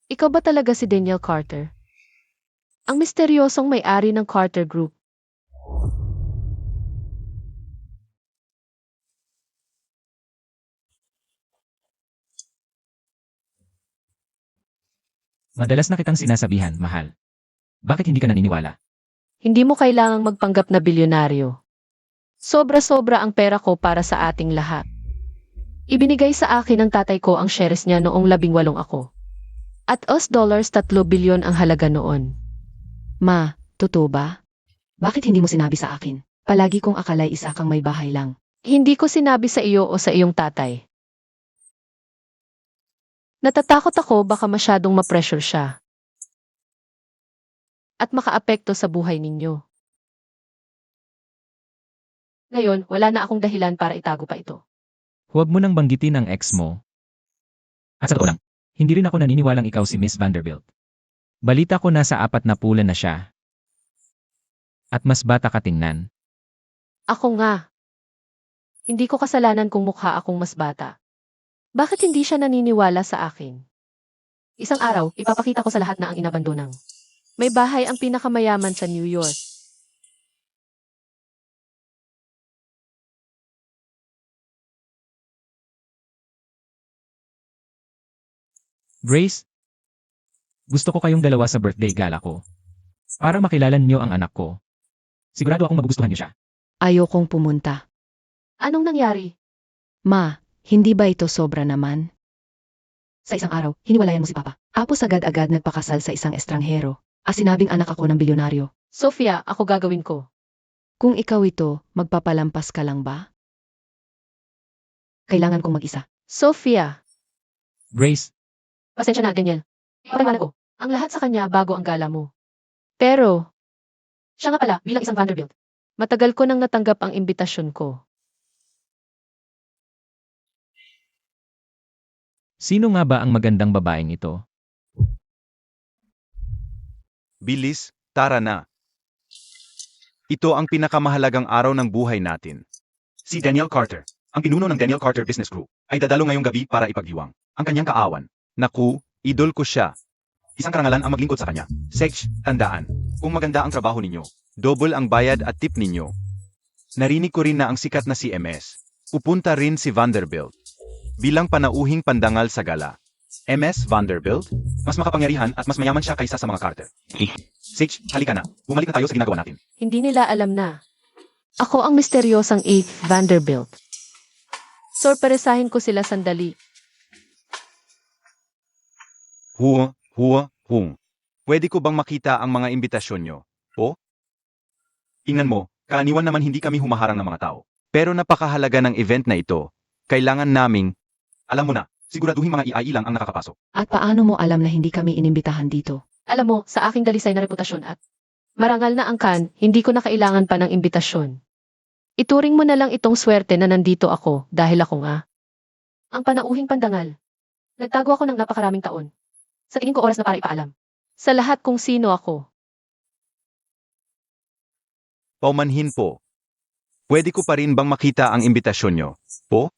Ikaw ba talaga si Daniel Carter? Ang misteryosong may-ari ng Carter Group. Madalas na kitang sinasabihan, mahal. Bakit hindi ka naniniwala? Hindi mo kailangang magpanggap na bilyonaryo. Sobra-sobra ang pera ko para sa ating lahat. Ibinigay sa akin ng tatay ko ang shares niya noong 18 ako. At $3 bilyon ang halaga noon. Ma, totoo ba? Bakit hindi mo sinabi sa akin? Palagi kong akalay isa kang may bahay lang. Hindi ko sinabi sa iyo o sa iyong tatay. Natatakot ako baka masyadong ma-pressure siya. At makaapekto sa buhay ninyo. Ngayon, wala na akong dahilan para itago pa ito. Huwag mo nang banggitin ang ex mo. At sa totoo lang, hindi rin ako naniniwalang ikaw si Miss Vanderbilt. Balita ko nasa 4 na pula na siya. At mas bata ka tingnan. Ako nga. Hindi ko kasalanan kung mukha akong mas bata. Bakit hindi siya naniniwala sa akin? Isang araw, ipapakita ko sa lahat na ang inabandonang. May bahay ang pinakamayaman sa New York. Grace, gusto ko kayong dalawa sa birthday gala ko. Para makilala niyo ang anak ko. Sigurado akong magugustuhan niyo siya. Ayokong pumunta. Anong nangyari? Ma, hindi ba ito sobra naman? Sa isang araw, hiniwalayan mo si Papa. Tapos agad-agad nagpakasal sa isang estranghero. Sinabing anak ako ng bilyonaryo. Sophia, ako gagawin ko. Kung ikaw ito, magpapalampas ka lang ba? Kailangan kong mag-isa. Sophia, Grace, pasensya na, Daniel. Ipapangalan ko ang lahat sa kanya bago ang gala mo. Pero, siya nga pala bilang isang Vanderbilt. Matagal ko nang natanggap ang imbitasyon ko. sino nga ba ang magandang babaeng ito? Bilis, tara na. Ito ang pinakamahalagang araw ng buhay natin. Si Daniel Carter, ang pinuno ng Daniel Carter Business Group, ay dadalo ngayong gabi para ipagdiwang ang kanyang kaawan. Naku, idol ko siya. Isang karangalan ang maglingkod sa kanya. Sech, tandaan, kung maganda ang trabaho ninyo, double ang bayad at tip ninyo. Narinig ko rin na ang sikat na si MS. Pupunta rin si Vanderbilt. Bilang panauhing pandangal sa gala. MS Vanderbilt, mas makapangyarihan at mas mayaman siya kaysa sa mga Carter. Sage, halika na. Bumalik na tayo sa ginagawa natin. Hindi nila alam na. Ako ang misteryosang A. Vanderbilt. Sorpresahin ko sila sandali. Hung. Pwede ko bang makita ang mga imbitasyon nyo? O? Ingnan mo, kaaniwan naman hindi kami humaharang ng mga tao. Pero napakahalaga ng event na ito. Kailangan naming, alam mo na, siguraduhin mga EIE lang ang nakakapasok. At paano mo alam na hindi kami inimbitahan dito? Alam mo, sa aking dalisay na reputasyon at marangal na ang kan, hindi ko na kailangan pa ng imbitasyon. Ituring mo na lang itong swerte na nandito ako dahil ako nga. Ang panauhing pandangal. Nagtago ako ng napakaraming taon. Sa tingin ko oras na para ipaalam. Sa lahat kung sino ako. Paumanhin po. Pwede ko pa rin bang makita ang imbitasyon nyo? Po?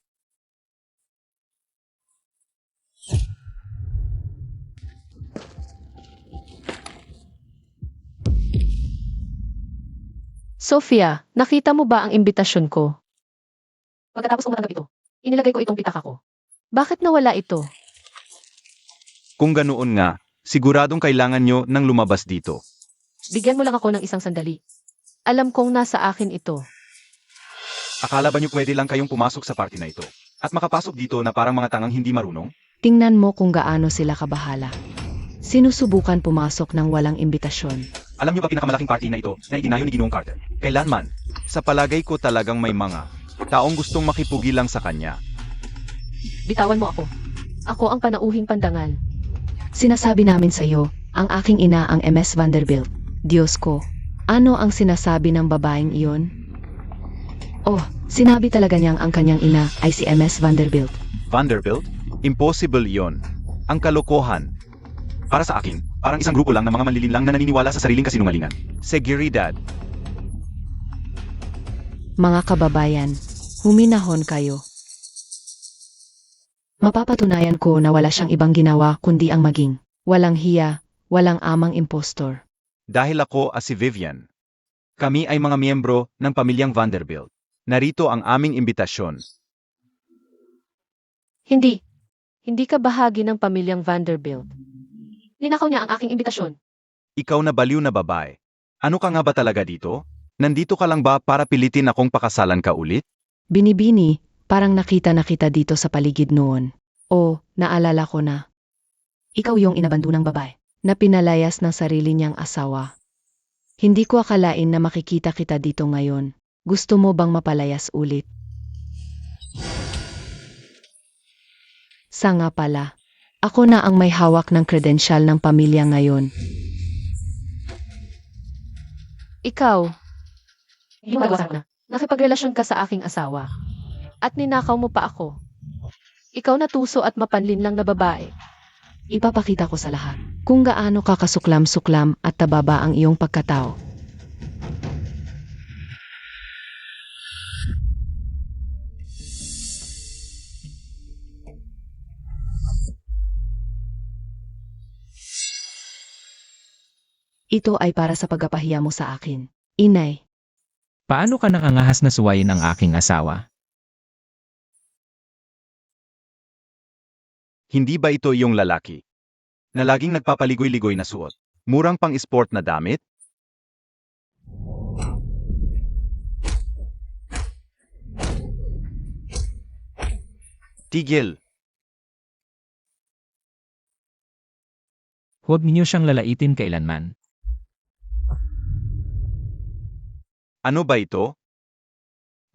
Sophia, nakita mo ba ang imbitasyon ko? Pagkatapos kong matanggap ito, inilagay ko itong pitaka ko. Bakit nawala ito? Kung ganoon nga, siguradong kailangan nyo ng lumabas dito. Bigyan mo lang ako ng isang sandali. Alam kong nasa akin ito. Akala ba nyo pwede lang kayong pumasok sa party na ito? At makapasok dito na parang mga tangang hindi marunong? Tingnan mo kung gaano sila kabahala. Sinusubukan pumasok ng walang imbitasyon. Alam nyo ba pinakamalaking party na ito na itinayo ni Ginoong Carter? Kailanman? Sa palagay ko talagang may mga taong gustong makipugi lang sa kanya. Bitawan mo ako. Ako ang panauhing pandangal. Sinasabi namin sa iyo, ang aking ina ang MS Vanderbilt. Diyos ko, ano ang sinasabi ng babaeng iyon? Oh, sinabi talaga niyang ang kanyang ina ay si MS Vanderbilt. Vanderbilt? Impossible yon. Ang kalokohan. Para sa akin, parang isang grupo lang ng mga manlilinlang na naniniwala sa sariling kasinungalingan. Seguridad. Mga kababayan, huminahon kayo. Mapapatunayan ko na wala siyang ibang ginawa kundi ang maging walang hiya, walang amang impostor. Dahil ako si Vivian. Kami ay mga miyembro ng pamilyang Vanderbilt. Narito ang aming imbitasyon. Hindi. Hindi ka bahagi ng pamilyang Vanderbilt. Ninakaw niya ang aking imbitasyon. Ikaw na baliw na babae. Ano ka nga ba talaga dito? Nandito ka lang ba para pilitin akong pakasalan ka ulit? Binibini, parang nakita na kita dito sa paligid noon. O, naalala ko na. Ikaw yung inabandonang babae na pinalayas ng sarili niyang asawa. Hindi ko akalain na makikita kita dito ngayon. Gusto mo bang mapalayas ulit? Sa nga pala, ako na ang may hawak ng kredensyal ng pamilya ngayon. Ikaw. Hindi magawa na. Nakipagrelasyon ka sa aking asawa. At ninakaw mo pa ako. Ikaw na tuso at mapanlin lang na babae. Ipapakita ko sa lahat kung gaano ka kasuklam-suklam at tababa ang iyong pagkatao. Ito ay para sa pagpapahiya mo sa akin. Inay, Paano ka nakangahas na suwayin ang aking asawa? Hindi ba ito iyong lalaki? Na laging nagpapaligoy-ligoy na suot. Murang pang-sport na damit? Tigil. Huwag ninyo siyang lalaitin kailanman. Ano ba ito?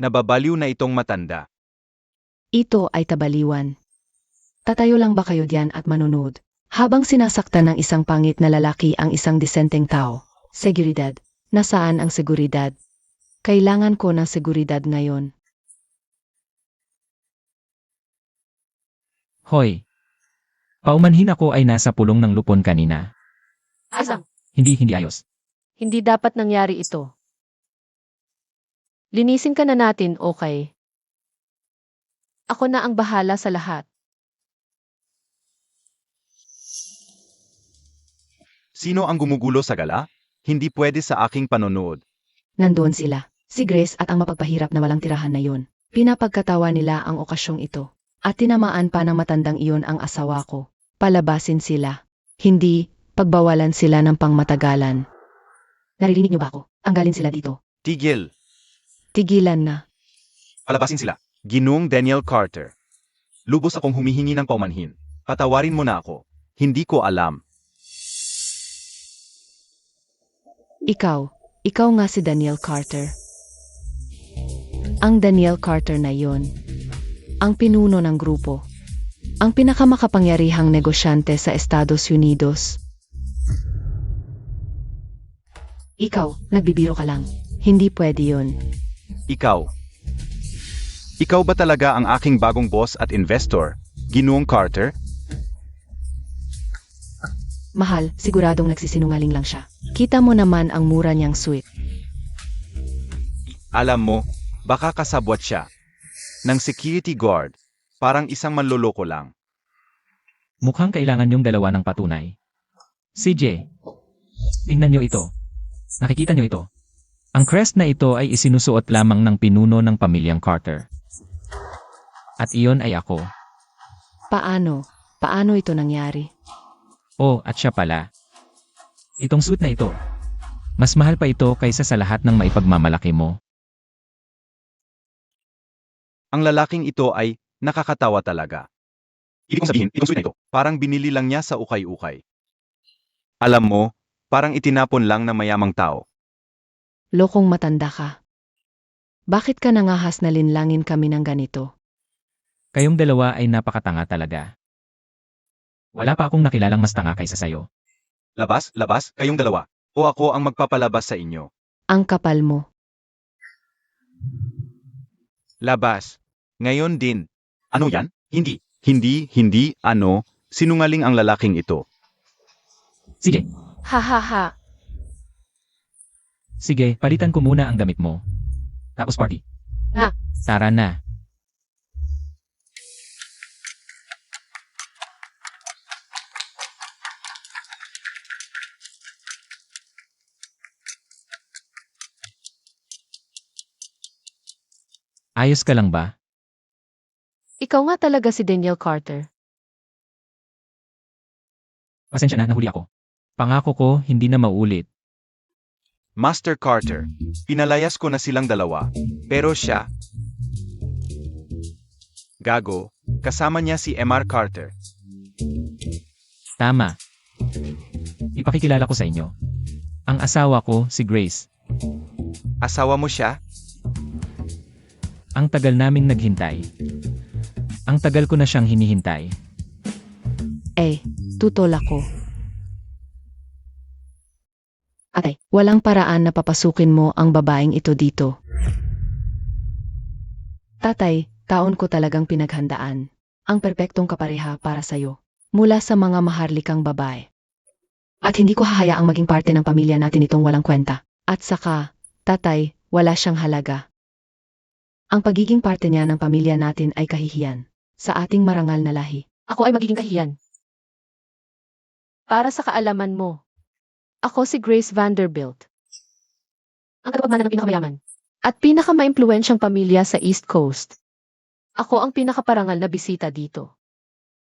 Nababaliw na itong matanda. ito ay tabaliwan. Tatayo lang ba kayo diyan at manunod? Habang sinasaktan ng isang pangit na lalaki ang isang disenteng tao. Seguridad. Nasaan ang seguridad? Kailangan ko ng seguridad ngayon. Hoy! Paumanhin ako ay nasa pulong ng lupon kanina. Asang, Hindi ayos. hindi dapat nangyari ito. Linisin ka na natin, okay? Ako na ang bahala sa lahat. Sino ang gumugulo sa gala? Hindi pwede sa aking panonood. Nandoon sila. Si Grace at ang mapagpahirap na walang tirahan na yun. Pinapagkatawa nila ang okasyong ito. At tinamaan pa ng matandang iyon ang asawa ko. Palabasin sila. Hindi, pagbawalan sila ng pangmatagalan. Naririnig niyo ba ako? Tanggalin sila dito. Tigil. Tigilan na. Palabasin sila. Ginoong Daniel Carter. Lubos akong humihingi ng paumanhin. Patawarin mo na ako. Hindi ko alam. Ikaw nga si Daniel Carter. Ang Daniel Carter na yon. Ang pinuno ng grupo. Ang pinakamakapangyarihang negosyante sa Estados Unidos. Ikaw, nagbibiro ka lang. Hindi pwede yun. Ikaw. Ikaw ba talaga ang aking bagong boss at investor, Ginoong Carter? Mahal, siguradong nagsisinungaling lang siya. Kita mo naman ang mura niyang suit. Alam mo, baka kasabwat siya. Ng security guard. Parang isang manloloko lang. Mukhang kailangan yung dalawa ng patunay. CJ, tingnan nyo ito. Nakikita nyo ito? Ang crest na ito ay isinusuot lamang ng pinuno ng pamilyang Carter. At iyon ay ako. Paano ito nangyari? Oh, at siya pala. Itong suit na ito. Mas mahal pa ito kaysa sa lahat ng maipagmamalaki mo. Ang lalaking ito ay nakakatawa talaga. Ibig kong sabihin, itong suit na ito, parang binili lang niya sa ukay-ukay. Alam mo, parang itinapon lang ng mayamang tao. Lokong matanda ka. Bakit ka nangahas na linlangin kami ng ganito? Kayong dalawa ay napakatanga talaga. Wala pa akong nakilalang mas tanga kaysa sayo. Labas, labas, kayong dalawa. O ako ang magpapalabas sa inyo. Ang kapal mo. Labas. Ngayon din. Ano yan? Hindi, ano, sinungaling ang lalaking ito. Sige, Ha ha ha. sige, palitan ko muna ang damit mo. Tapos party. Na. Tara na. Ayos ka lang ba? Ikaw nga talaga si Daniel Carter. Pasensya na, nahuli ako. Pangako ko, hindi na maulit. Master Carter, pinalayas ko na silang dalawa. Pero siya... Gago, kasama niya si MR Carter. Tama. Ipakikilala ko sa inyo. Ang asawa ko, si Grace. Asawa mo siya? Ang tagal naming naghintay. Ang tagal ko na siyang hinihintay. Tutol ako. Atay, walang paraan na papasukin mo ang babaeng ito dito. Tatay, taon ko talagang pinaghandaan. Ang perpektong kapareha para sa'yo. Mula sa mga maharlikang babae. At hindi ko hahayaang maging parte ng pamilya natin itong walang kwenta. At saka, tatay, wala siyang halaga. Ang pagiging parte niya ng pamilya natin ay kahihiyan. Sa ating marangal na lahi. Ako ay magiging kahiyan. Para sa kaalaman mo, ako si Grace Vanderbilt. Ang tagapagmana ng pinakamayaman. At pinakamaimpluwensyang pamilya sa East Coast. Ako ang pinakaparangal na bisita dito.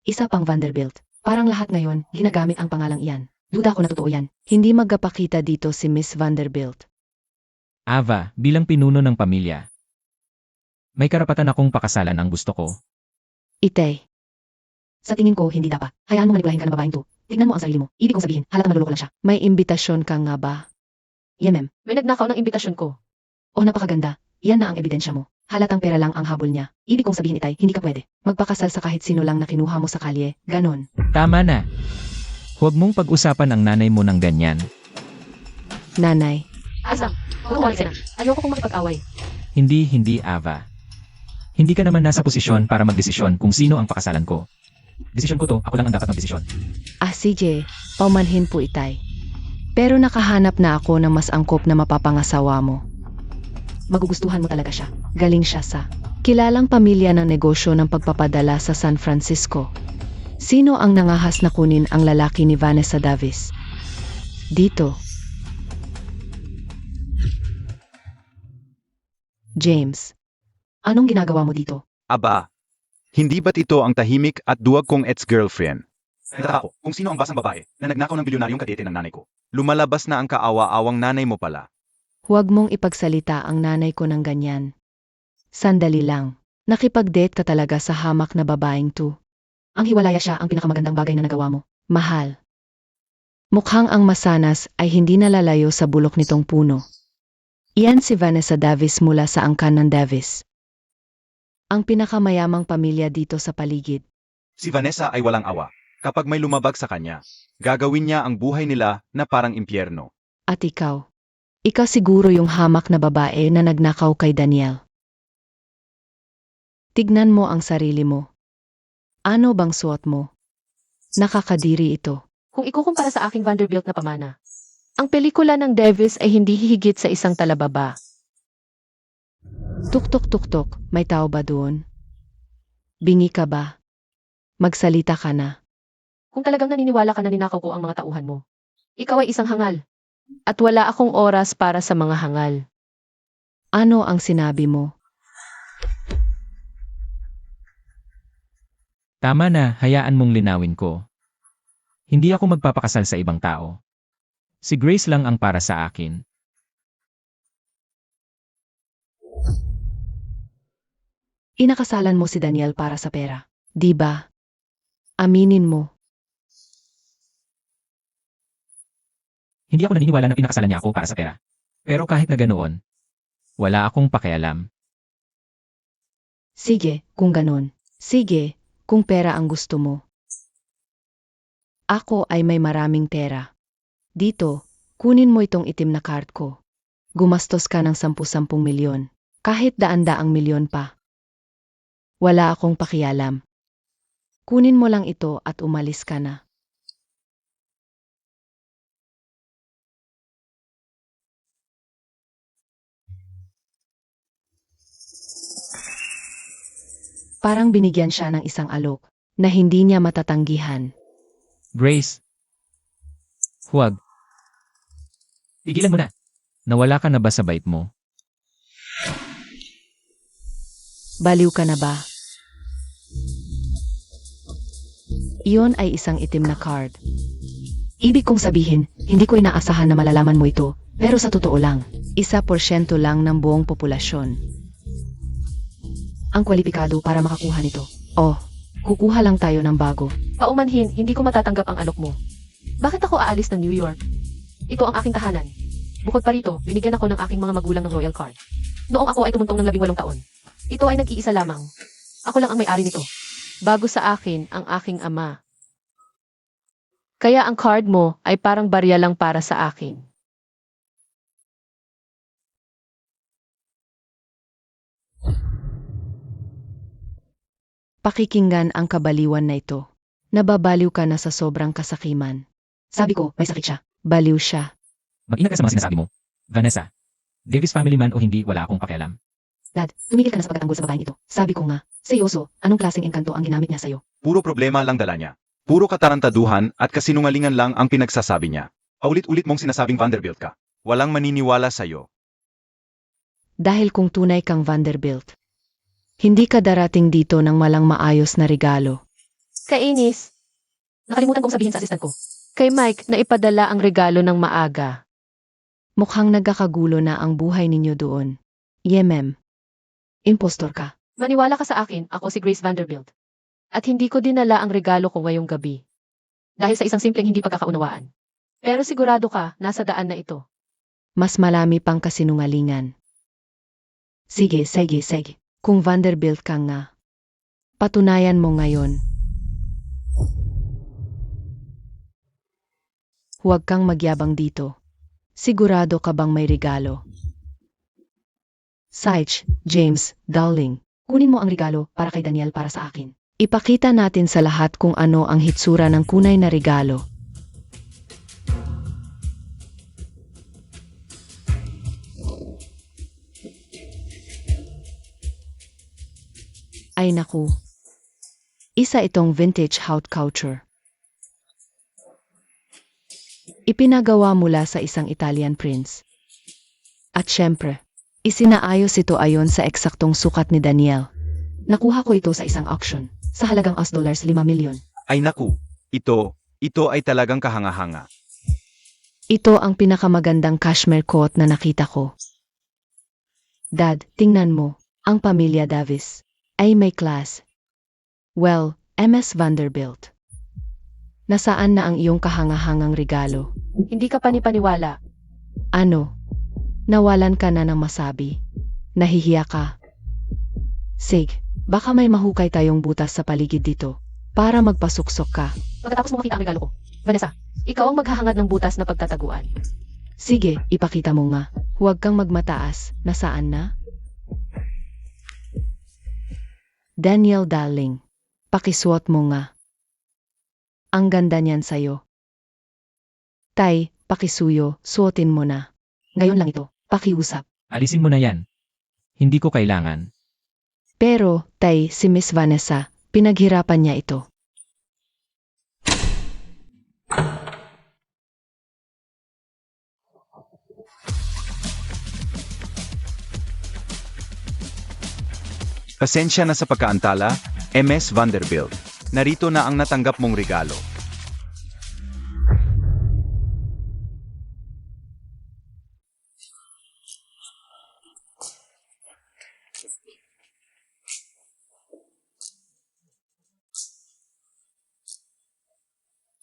Isa pang Vanderbilt. Parang lahat ngayon, ginagamit ang pangalang iyan. Duda ko na totoo yan. Hindi magkapakita dito si Miss Vanderbilt. Ava, bilang pinuno ng pamilya. May karapatan akong pakasalan ang gusto ko. Itay. Sa tingin ko, hindi dapat. Hayaan mo manipulahin ka ng babaeng to. Tignan mo ang sarili mo. Ibig kong sabihin, halatang naluloko lang siya. May imbitasyon ka nga ba? Ma'am. May nagnakaw ng imbitasyon ko. Oh, napakaganda. Yan na ang ebidensya mo. Halatang pera lang ang habol niya. Ibig kong sabihin, Itay, hindi ka pwede. Magpakasal sa kahit sino lang na kinuha mo sa kalye. Ganon. Tama na. Huwag mong pag-usapan ang nanay mo ng ganyan. Nanay. Asam, huwag ka na. Ayoko kong makipag-away. Hindi, Ava. Hindi ka naman nasa posisyon para magdesisyon kung sino ang pakasalan ko. Desisyon ko to, ako lang ang dapat magdesisyon. CJ, paumanhin po, Itay. Pero nakahanap na ako ng mas angkop na mapapangasawa mo. Magugustuhan mo talaga siya. Galing siya sa kilalang pamilya ng negosyo ng pagpapadala sa San Francisco. Sino ang nangahas na kunin ang lalaki ni Vanessa Davis? Dito. James. Anong ginagawa mo dito? Aba, hindi ba't ito ang tahimik at duwag kong ex-girlfriend? Nagtataka ako kung sino ang basang babae na nagnakaw ng bilyonaryong kadete ng nanay ko. Lumalabas na ang kaawa-awang nanay mo pala. Huwag mong ipagsalita ang nanay ko ng ganyan. Sandali lang. Nakipag-date ka talaga sa hamak na babaeng to. Ang hiwalaya siya ang pinakamagandang bagay na nagawa mo. Mahal. Mukhang ang masanas ay hindi nalalayo sa bulok nitong puno. Iyan si Vanessa Davis mula sa angkan ng Davis. Ang pinakamayamang pamilya dito sa paligid. Si Vanessa ay walang awa. Kapag may lumabag sa kanya, gagawin niya ang buhay nila na parang impyerno. At ikaw? Ikaw siguro yung hamak na babae na nagnakaw kay Daniel. Tignan mo ang sarili mo. Ano bang suot mo? Nakakadiri ito. Kung ikukumpara sa aking Vanderbilt na pamana, ang pelikula ng Davis ay hindi hihigit sa isang talababa. Tuk-tuk-tuk-tuk, may tao ba doon? Bingi ka ba? Magsalita ka na. Kung talagang naniniwala ka na ninakaw ko ang mga tauhan mo, ikaw ay isang hangal. At wala akong oras para sa mga hangal. Ano ang sinabi mo? Tama na, hayaan mong linawin ko. Hindi ako magpapakasal sa ibang tao. Si Grace lang ang para sa akin. Inakasalan mo si Daniel para sa pera. Di ba? Aminin mo. Hindi ako naniniwala na pinakasalan niya ako para sa pera. Pero kahit na ganoon, wala akong pakialam. Sige, kung ganon. Sige, kung pera ang gusto mo. Ako ay may maraming pera. Dito, kunin mo itong itim na card ko. Gumastos ka ng 10-10 milyon. Kahit daan-daang milyon pa. Wala akong pakialam. Kunin mo lang ito at umalis ka na. Parang binigyan siya ng isang alok na hindi niya matatanggihan. Grace. Huwag. Tigilan mo na. Nawala ka na ba sa bait mo? Baliw ka na ba? Iyon ay isang itim na card. Ibig kong sabihin, hindi ko inaasahan na malalaman mo ito, pero sa totoo lang, 1% lang ng buong populasyon ang kwalipikado para makakuha nito. Oh, kukuha lang tayo ng bago. Paumanhin, hindi ko matatanggap ang alok mo. Bakit ako aalis ng New York? Ito ang aking tahanan. Bukod pa rito, binigyan ako ng aking mga magulang ng Royal Card. Noong ako ay tumuntong ng 18 taon. Ito ay nag-iisa lamang. Ako lang ang may-ari nito. Bago sa akin ang aking ama. Kaya ang card mo ay parang barya lang para sa akin. Pakikinggan ang kabaliwan na ito. Nababaliw ka na sa sobrang kasakiman. Sabi ko, may sakit siya. Baliw siya. Mag-ingat ka sa mga sinasabi mo. Vanessa. Davis family man o hindi, wala akong pakialam. Dad, tumigil ka na sa pagtatanggol sa babaeng ito. Sabi ko nga, seryoso, anong klaseng engkanto ang ginamit niya sa'yo? Puro problema lang dala niya. Puro katarantaduhan at kasinungalingan lang ang pinagsasabi niya. Paulit-ulit mong sinasabing Vanderbilt ka. Walang maniniwala sa'yo. Dahil kung tunay kang Vanderbilt, hindi ka darating dito ng walang maayos na regalo. Kainis. Nakalimutan kong sabihin sa assistant ko. Kay Mike na ipadala ang regalo ng maaga. Mukhang nagkakagulo na ang buhay ninyo doon. Yemem. Impostor ka. Maniwala ka sa akin, ako si Grace Vanderbilt. At hindi ko dinala ang regalo ko ngayong gabi. Dahil sa isang simpleng hindi pagkakaunawaan. Pero sigurado ka, nasa daan na ito. Mas malami pang kasinungalingan. Sige. Kung Vanderbilt ka nga, patunayan mo ngayon. Huwag kang magyabang dito. Sigurado ka bang may regalo? Saich, James, darling, kunin mo ang regalo para kay Daniel para sa akin. Ipakita natin sa lahat kung ano ang hitsura ng kunay na regalo. Ay naku. Isa itong vintage haute couture. Ipinagawa mula sa isang Italian prince. At syempre, isinaayos ito ayon sa eksaktong sukat ni Daniel. Nakuha ko ito sa isang auction, sa halagang $5 milyon. Ay naku, ito ay talagang kahanga-hanga. Ito ang pinakamagandang cashmere coat na nakita ko. Dad, tingnan mo, ang pamilya Davis ay may class. Well, MS Vanderbilt. Nasaan na ang iyong kahangahangang regalo? Hindi ka panipaniwala. Ano? Nawalan ka na ng masabi. Nahihiya ka. Sig, baka may mahukay tayong butas sa paligid dito para magpasuksok ka. Pagkatapos mo makita ang regalo ko. Vanessa, ikaw ang maghahangad ng butas na pagtataguan. Sige, ipakita mo nga. Huwag kang magmataas. Nasaan na? Daniel darling, pakisuot mo nga. Ang ganda niyan sa'yo. Tay, pakisuyo, suotin mo na. Ngayon lang ito, pakiusap. Alisin mo na yan. Hindi ko kailangan. Pero, Tay, si Miss Vanessa, pinaghirapan niya ito. Pasensya na sa pagkaantala, MS Vanderbilt. Narito na ang natanggap mong regalo.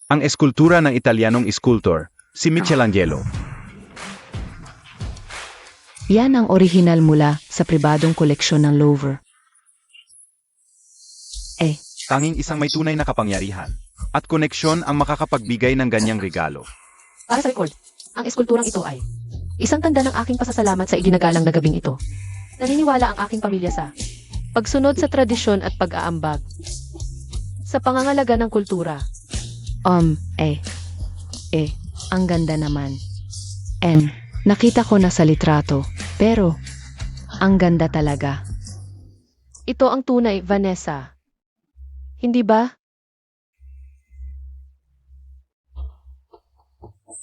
Ang eskultura ng Italianong iskultor, si Michelangelo. Yan ang orihinal mula sa pribadong koleksyon ng Louvre. Tanging isang may tunay na kapangyarihan at koneksyon ang makakapagbigay ng ganyang regalo. Para sa record, ang eskulturang ito ay isang tanda ng aking pasasalamat sa iginagalang na gabing ito. Naniniwala ang aking pamilya sa pagsunod sa tradisyon at pag-aambag sa pangangalaga ng kultura. Ang ganda naman. Nakita ko na sa litrato, pero ang ganda talaga. Ito ang tunay, Vanessa. Hindi ba?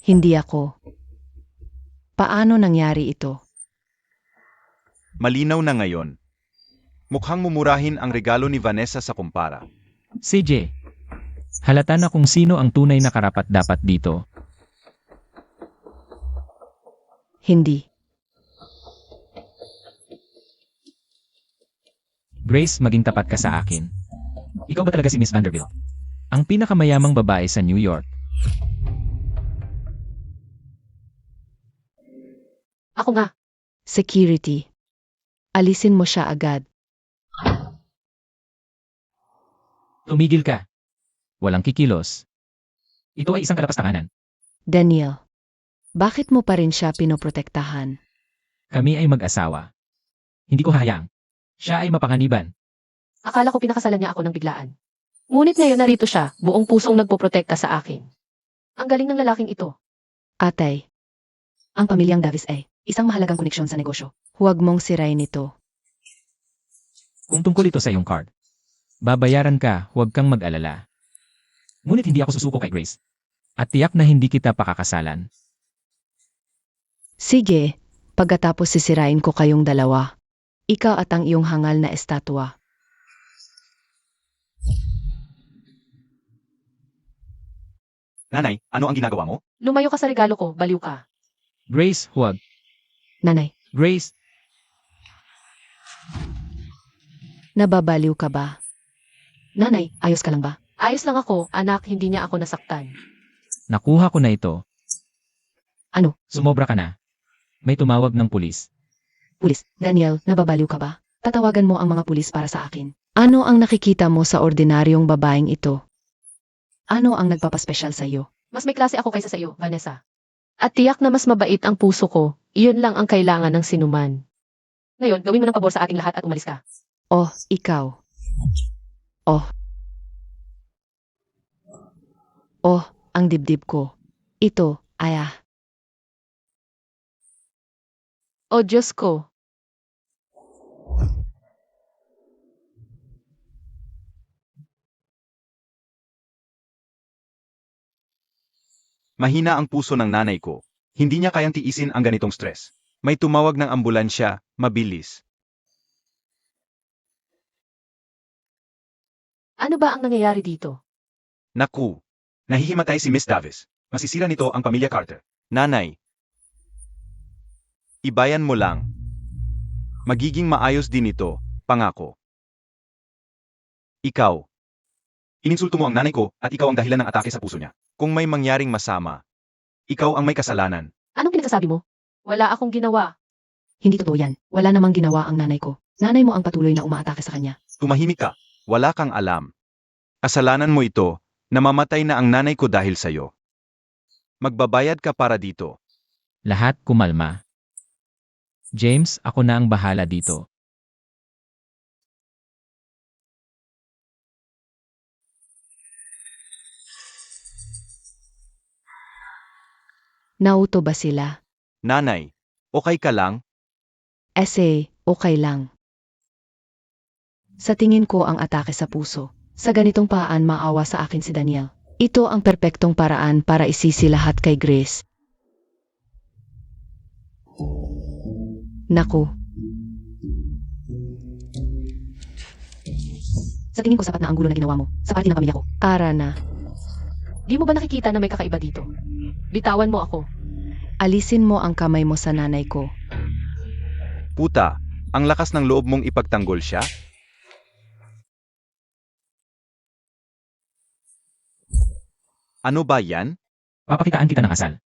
Hindi ako. Paano nangyari ito? Malinaw na ngayon. Mukhang mumurahin ang regalo ni Vanessa sa kumpara. CJ, halata na kung sino ang tunay na karapat-dapat dito. Hindi. Grace, maging tapat ka sa akin. Ikaw ba talaga si Miss Vanderbilt? Ang pinakamayamang babae sa New York. Ako nga. Security. Alisin mo siya agad. Tumigil ka. Walang kikilos. Ito ay isang kalapastanganan. Daniel, bakit mo pa rin siya pinoprotektahan? Kami ay mag-asawa. Hindi ko hayaang siya ay mapanganiban. Akala ko pinakasalan niya ako ng biglaan. Ngunit ngayon narito siya, buong pusong nagpoprotekta sa akin. Ang galing ng lalaking ito. Atay, ang pamilyang Davis ay isang mahalagang koneksyon sa negosyo. Huwag mong sirain ito. Kung tungkol ito sa iyong card, babayaran ka, huwag kang mag-alala. Ngunit hindi ako susuko kay Grace. At tiyak na hindi kita pakakasalan. Sige, pagkatapos sisirain ko kayong dalawa. Ikaw at ang iyong hangal na estatwa. Nanay, ano ang ginagawa mo? Lumayo ka sa regalo ko, baliw ka. Grace, huwag. Nanay, Grace, nababaliw ka ba? Nanay, ayos ka lang ba? Ayos lang ako, anak, hindi niya ako nasaktan. nakuha ko na ito. Ano? Sumobra ka na. May tumawag ng pulis. Pulis, Daniel, nababaliw ka ba? Tatawagan mo ang mga pulis para sa akin. Ano ang nakikita mo sa ordinaryong babaeng ito? Ano ang nagpapaspesyal sa iyo? Mas may klase ako kaysa sa iyo, Vanessa. At tiyak na mas mabait ang puso ko, iyon lang ang kailangan ng sinuman. Ngayon, gawin mo ng pabor sa ating lahat at umalis ka. Oh, ikaw. Oh, ang dibdib ko. Ito, O Diyos ko. Mahina ang puso ng nanay ko. Hindi niya kayang tiisin ang ganitong stress. May tumawag ng ambulansya, mabilis. Ano ba ang nangyayari dito? Naku, nahihimatay si Miss Davis. Masisira nito ang pamilya Carter. Nanay, ibayan mo lang. Magiging maayos din ito, pangako. Ikaw. Ininsulto mo ang nanay ko at ikaw ang dahilan ng atake sa puso niya. Kung may mangyaring masama, ikaw ang may kasalanan. Anong pinagsasabi mo? Wala akong ginawa. Hindi totoo yan. Wala namang ginawa ang nanay ko. Nanay mo ang patuloy na umaatake sa kanya. Tumahimik ka. Wala kang alam. Kasalanan mo ito, namamatay na ang nanay ko dahil sa'yo. Magbabayad ka para dito. Lahat kumalma. James, ako na ang bahala dito. Nauto ba sila? Nanay, okay ka lang? Okay lang. Sa tingin ko ang atake sa puso. Sa ganitong paan maawa sa akin si Daniel. Ito ang perpektong paraan para isisi lahat kay Grace. Naku. Sa tingin ko sapat na ang gulo na ginawa mo. Sa parte ng pamilya ko. Tara na. Di mo ba nakikita na may kakaiba dito? Bitawan mo ako. Alisin mo ang kamay mo sa nanay ko. Puta, ang lakas ng loob mong ipagtanggol siya? Ano ba yan? Papakitaan kita ng asal.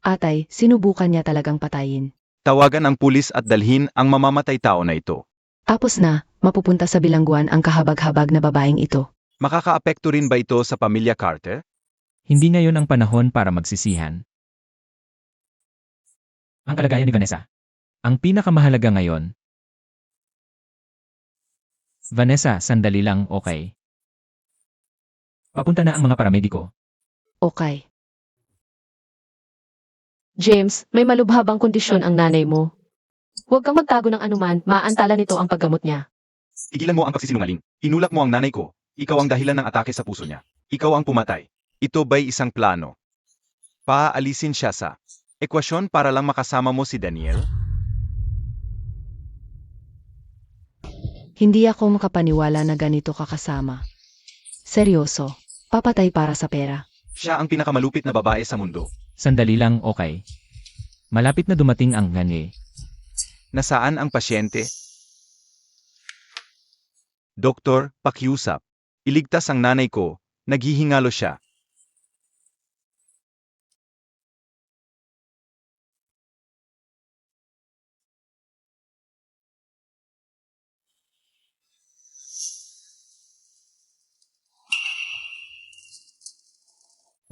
Atay, sinubukan niya talagang patayin. Tawagan ang pulis at dalhin ang mamamatay tao na ito. Tapos na, mapupunta sa bilangguan ang kahabag-habag na babaeng ito. Makakaapekto rin ba ito sa pamilya Carter? Hindi ngayon ang panahon para magsisihan. Ang kalagayan ni Vanessa. Ang pinakamahalaga ngayon. Vanessa, sandali lang, okay. Papunta na ang mga paramediko. Okay. James, may malubhabang kondisyon ang nanay mo. Huwag kang magtago ng anuman, maantala nito ang paggamot niya. Tigilan mo ang pagsisinungaling. Inulak mo ang nanay ko. Ikaw ang dahilan ng atake sa puso niya. Ikaw ang pumatay. Ito ba'y isang plano? Paalisin siya sa ekwasyon para lang makasama mo si Daniel? Hindi ako makapaniwala na ganito kakasama. Seryoso, papatay para sa pera. Siya ang pinakamalupit na babae sa mundo. Sandali lang, okay. Malapit na dumating ang ngani. Nasaan ang pasyente? Doktor, pakiusap. Iligtas ang nanay ko. Naghihingalo siya.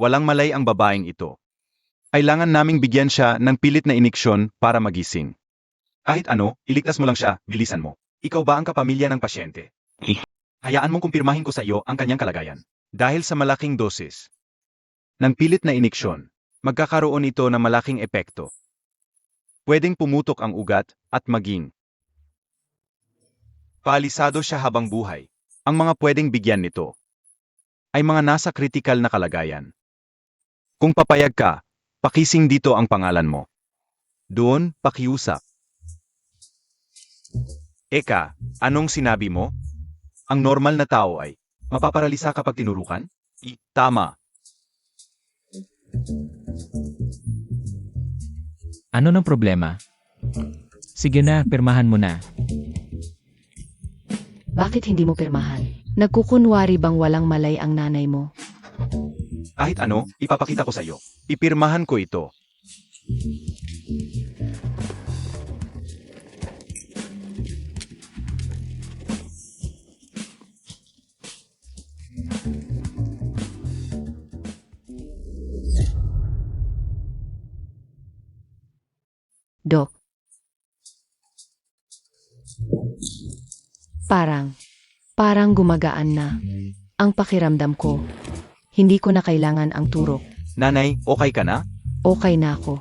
Walang malay ang babaeng ito. Kailangan naming bigyan siya ng pilit na iniksyon para magising. Kahit ano, iligtas mo lang siya, bilisan mo. Ikaw ba ang kapamilya ng pasyente? Hayaan mong kumpirmahin ko sa iyo ang kanyang kalagayan. Dahil sa malaking dosis ng pilit na iniksyon, magkakaroon ito ng malaking epekto. Pwedeng pumutok ang ugat at maging paalisado siya habang buhay. Ang mga pwedeng bigyan nito ay mga nasa kritikal na kalagayan. Kung papayag ka, pakising dito ang pangalan mo. Doon, pakiusap. Eka, anong sinabi mo? Ang normal na tao ay mapaparalisa kapag tinurukan? Tama. Ano ng problema? Sige na, pirmahan mo na. Bakit hindi mo pirmahan? Nagkukunwari bang walang malay ang nanay mo? Kahit ano, ipapakita ko sa iyo. Ipirmahan ko ito. Dok. Parang gumagaan na. Ang pakiramdam ko. Hindi ko na kailangan ang turok. Nanay, okay ka na? Okay na ako.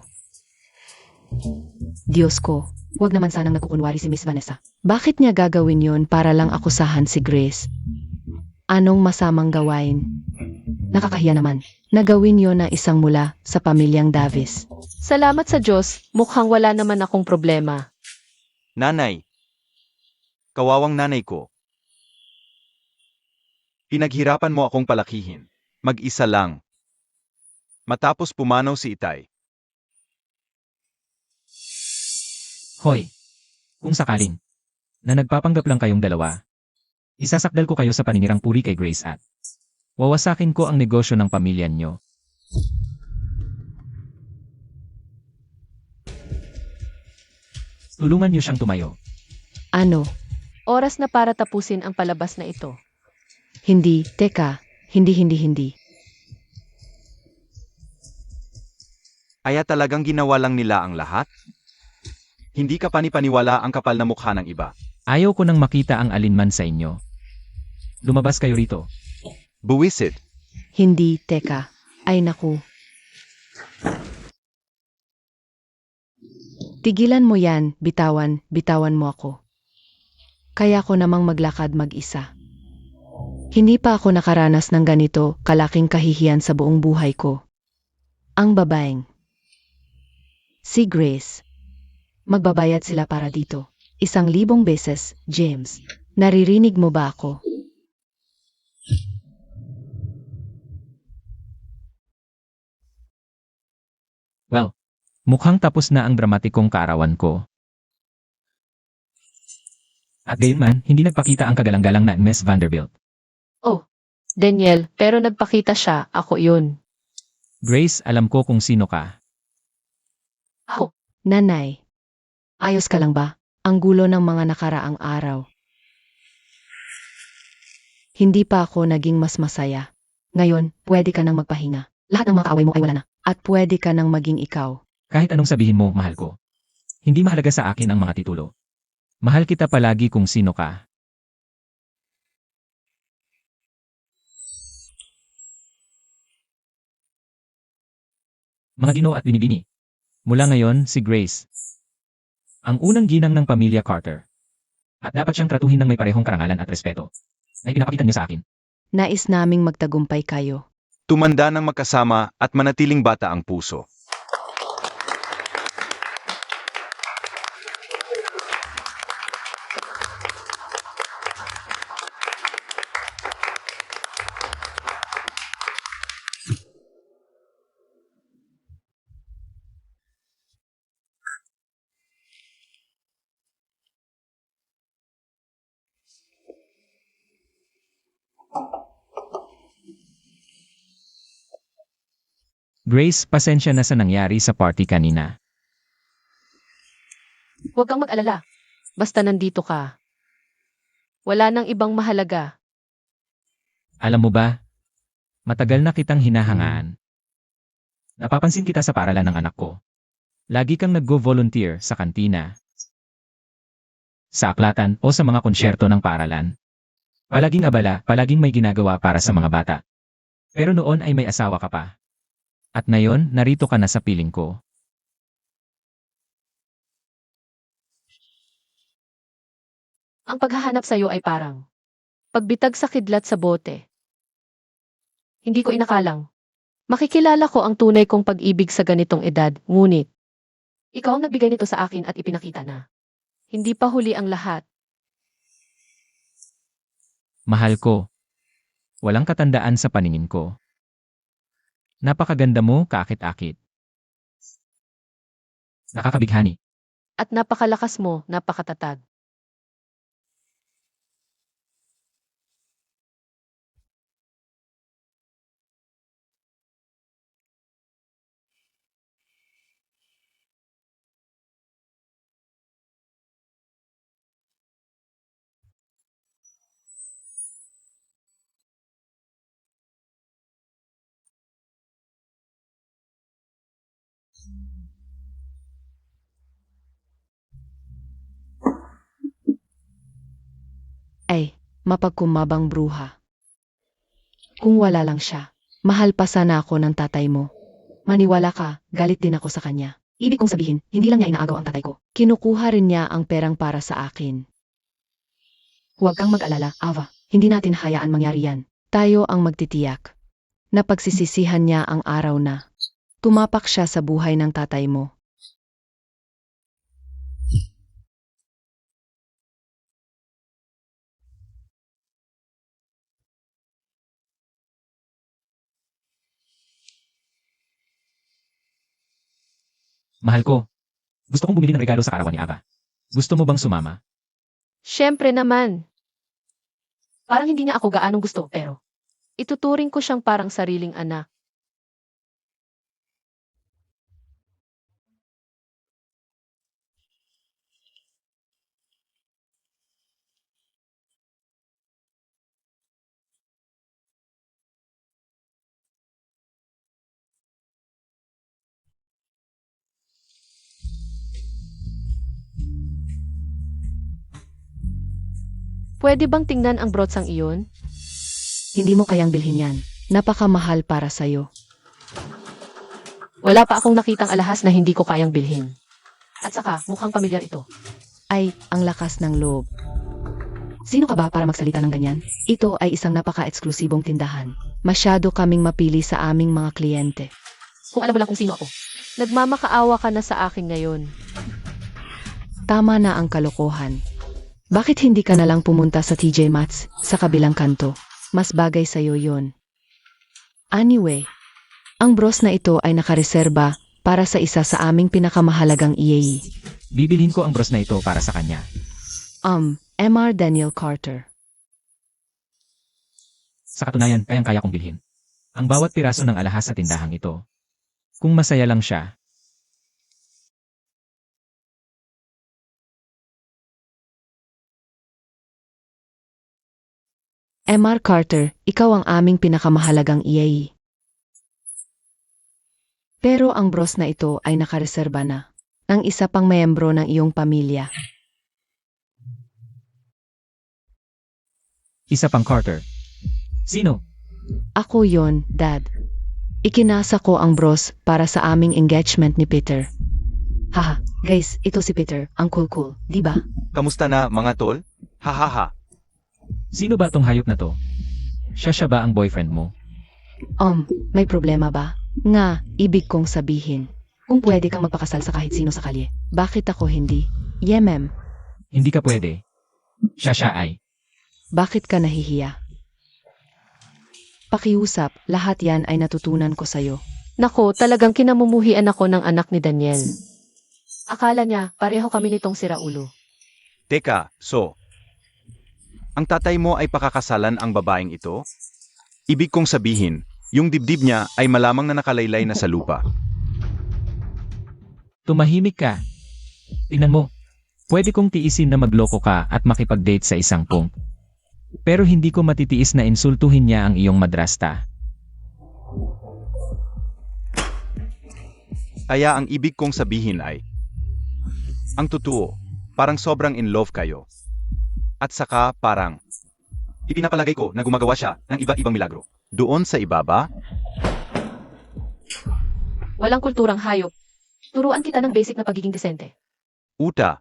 Diyos ko, wag naman sanang nagkukunwari si Miss Vanessa. Bakit niya gagawin yon para lang akusahan si Grace? Anong masamang gawain? Nakakahiya naman. Nagawin yon na isang mula sa pamilyang Davis. Salamat sa Diyos, mukhang wala naman akong problema. Nanay. Kawawang nanay ko. Pinaghirapan mo akong palakihin. Mag-isa lang. Matapos pumanaw si Itay. Hoy, kung sakaling na nagpapanggap lang kayong dalawa, isasakdal ko kayo sa paninirang puri kay Grace at wawasakin ko ang negosyo ng pamilya nyo. Tulungan nyo siyang tumayo. Ano? Oras na para tapusin ang palabas na ito. Hindi, teka. Hindi. Kaya talagang ginawa lang nila ang lahat? Hindi ka panipaniwala ang kapal na mukha ng iba. Ayaw ko nang makita ang alinman sa inyo. Lumabas kayo rito. Buwisit. Hindi, teka. Ay naku. Tigilan mo yan, bitawan mo ako. Kaya ko namang maglakad mag-isa. Hindi pa ako nakaranas ng ganito kalaking kahihiyan sa buong buhay ko. Ang babaeng. Si Grace. Magbabayad sila para dito. 1,000 beses, James. Naririnig mo ba ako? Well, mukhang tapos na ang dramatikong kaarawan ko. At gayunman, hindi nagpakita ang kagalang-galang na Miss Vanderbilt. Daniel, pero nagpakita siya, ako yun. Grace, alam ko kung sino ka. Ako, Nanay, ayos ka lang ba? Ang gulo ng mga nakaraang araw. Hindi pa ako naging mas masaya. Ngayon, pwede ka nang magpahinga. Lahat ng mga kaaway mo ay wala na. At pwede ka nang maging ikaw. Kahit anong sabihin mo, mahal ko. Hindi mahalaga sa akin ang mga titulo. Mahal kita palagi kung sino ka. Mga ginoo at binibini. Mula ngayon, si Grace. Ang unang ginang ng pamilya Carter. At dapat siyang tratuhin ng may parehong karangalan at respeto. Na ipinapakita niyo sa akin. Nais naming magtagumpay kayo. Tumanda ng magkasama at manatiling bata ang puso. Grace, pasensya na sa nangyari sa party kanina. huwag kang mag-alala. Basta nandito ka. Wala nang ibang mahalaga. Alam mo ba? Matagal na kitang hinahangaan. Napapansin kita sa paaralan ng anak ko. Lagi kang nag-go-volunteer sa kantina, sa aklatan o sa mga konsyerto ng paaralan. Palaging abala, palaging may ginagawa para sa mga bata. Pero noon ay may asawa ka pa. At ngayon, narito ka na sa piling ko. Ang paghahanap sa'yo ay parang pagbitag sa kidlat sa bote. Hindi ko inakalang. Makikilala ko ang tunay kong pag-ibig sa ganitong edad, ngunit ikaw ang nagbigay nito sa akin at ipinakita na hindi pa huli ang lahat. Mahal ko. Walang katandaan sa paningin ko. Napakaganda mo, kaakit-akit. Nakakabighani. At napakalakas mo, napakatatag. Ay, mapagkumabang bruha. Kung wala lang siya, mahal pa sana ako ng tatay mo. Maniwala ka, galit din ako sa kanya. Ibig kong sabihin, hindi lang niya inaagaw ang tatay ko. Kinukuha rin niya ang perang para sa akin. Huwag kang mag-alala, Ava. Hindi natin hayaan mangyari yan. Tayo ang magtitiyak. Napagsisisihan niya ang araw na tumapak siya sa buhay ng tatay mo. Mahal ko. Gusto kong bumili ng regalo sa karawan ni Ava. Gusto mo bang sumama? Siyempre naman. Parang hindi niya ako gaanong gusto, pero ituturing ko siyang parang sariling anak. Pwede bang tingnan ang brotsang iyon? Hindi mo kayang bilhin yan. Napakamahal para sa'yo. Wala pa akong nakitang alahas na hindi ko kayang bilhin. At saka, mukhang pamilyar ito. Ay, ang lakas ng loob. Sino ka ba para magsalita ng ganyan? Ito ay isang napaka-eksklusibong tindahan. Masyado kaming mapili sa aming mga kliyente. Kung alam mo lang kung sino ako. Nagmamakaawa ka na sa akin ngayon. Tama na ang kalokohan. Bakit hindi ka na lang pumunta sa TJ Maxx sa kabilang kanto? Mas bagay sa'yo yon. Anyway, ang bros na ito ay nakareserba para sa isa sa aming pinakamahalagang EA. Bibilhin ko ang bros na ito para sa kanya. Mr. Daniel Carter. Sa katunayan, kayang-kaya kong bilhin. Ang bawat piraso ng alahas sa tindahang ito. Kung masaya lang siya. MR Carter, ikaw ang aming pinakamahalagang EA. Pero ang bros na ito ay nakareserba na ng isa pang miyembro ng iyong pamilya. Isa pang Carter. Sino? Ako yon, Dad. Ikinasa ko ang bros para sa aming engagement ni Peter. Haha, guys, ito si Peter, ang cool, di ba? Kamusta na, mga tol? Hahaha. Sino ba tong hayop na to? Siya ba ang boyfriend mo? May problema ba? Nga, ibig kong sabihin. Kung pwede kang magpakasal sa kahit sino sa kalye, bakit ako hindi? Ma'am. Hindi ka pwede. Siya ay. Bakit ka nahihiya? Pakiusap, lahat yan ay natutunan ko sa'yo. Nako, talagang kinamumuhian ako ng anak ni Daniel. Akala niya, pareho kami nitong siraulo. Teka, so, ang tatay mo ay pakakasalan ang babaeng ito? Ibig kong sabihin, yung dibdib niya ay malamang na nakalaylay na sa lupa. Tumahimik ka. Tingnan mo. Pwede kong tiisin na magloko ka at makipag-date sa isang punk. Pero hindi ko matitiis na insultuhin niya ang iyong madrasta. Kaya ang ibig kong sabihin ay, ang totoo, parang sobrang in love kayo. At saka parang, ipinapalagay ko na gumagawa siya ng iba-ibang milagro. Doon sa ibaba, Walang kulturang hayop. Turuan kita ng basic na pagiging desente. Uta,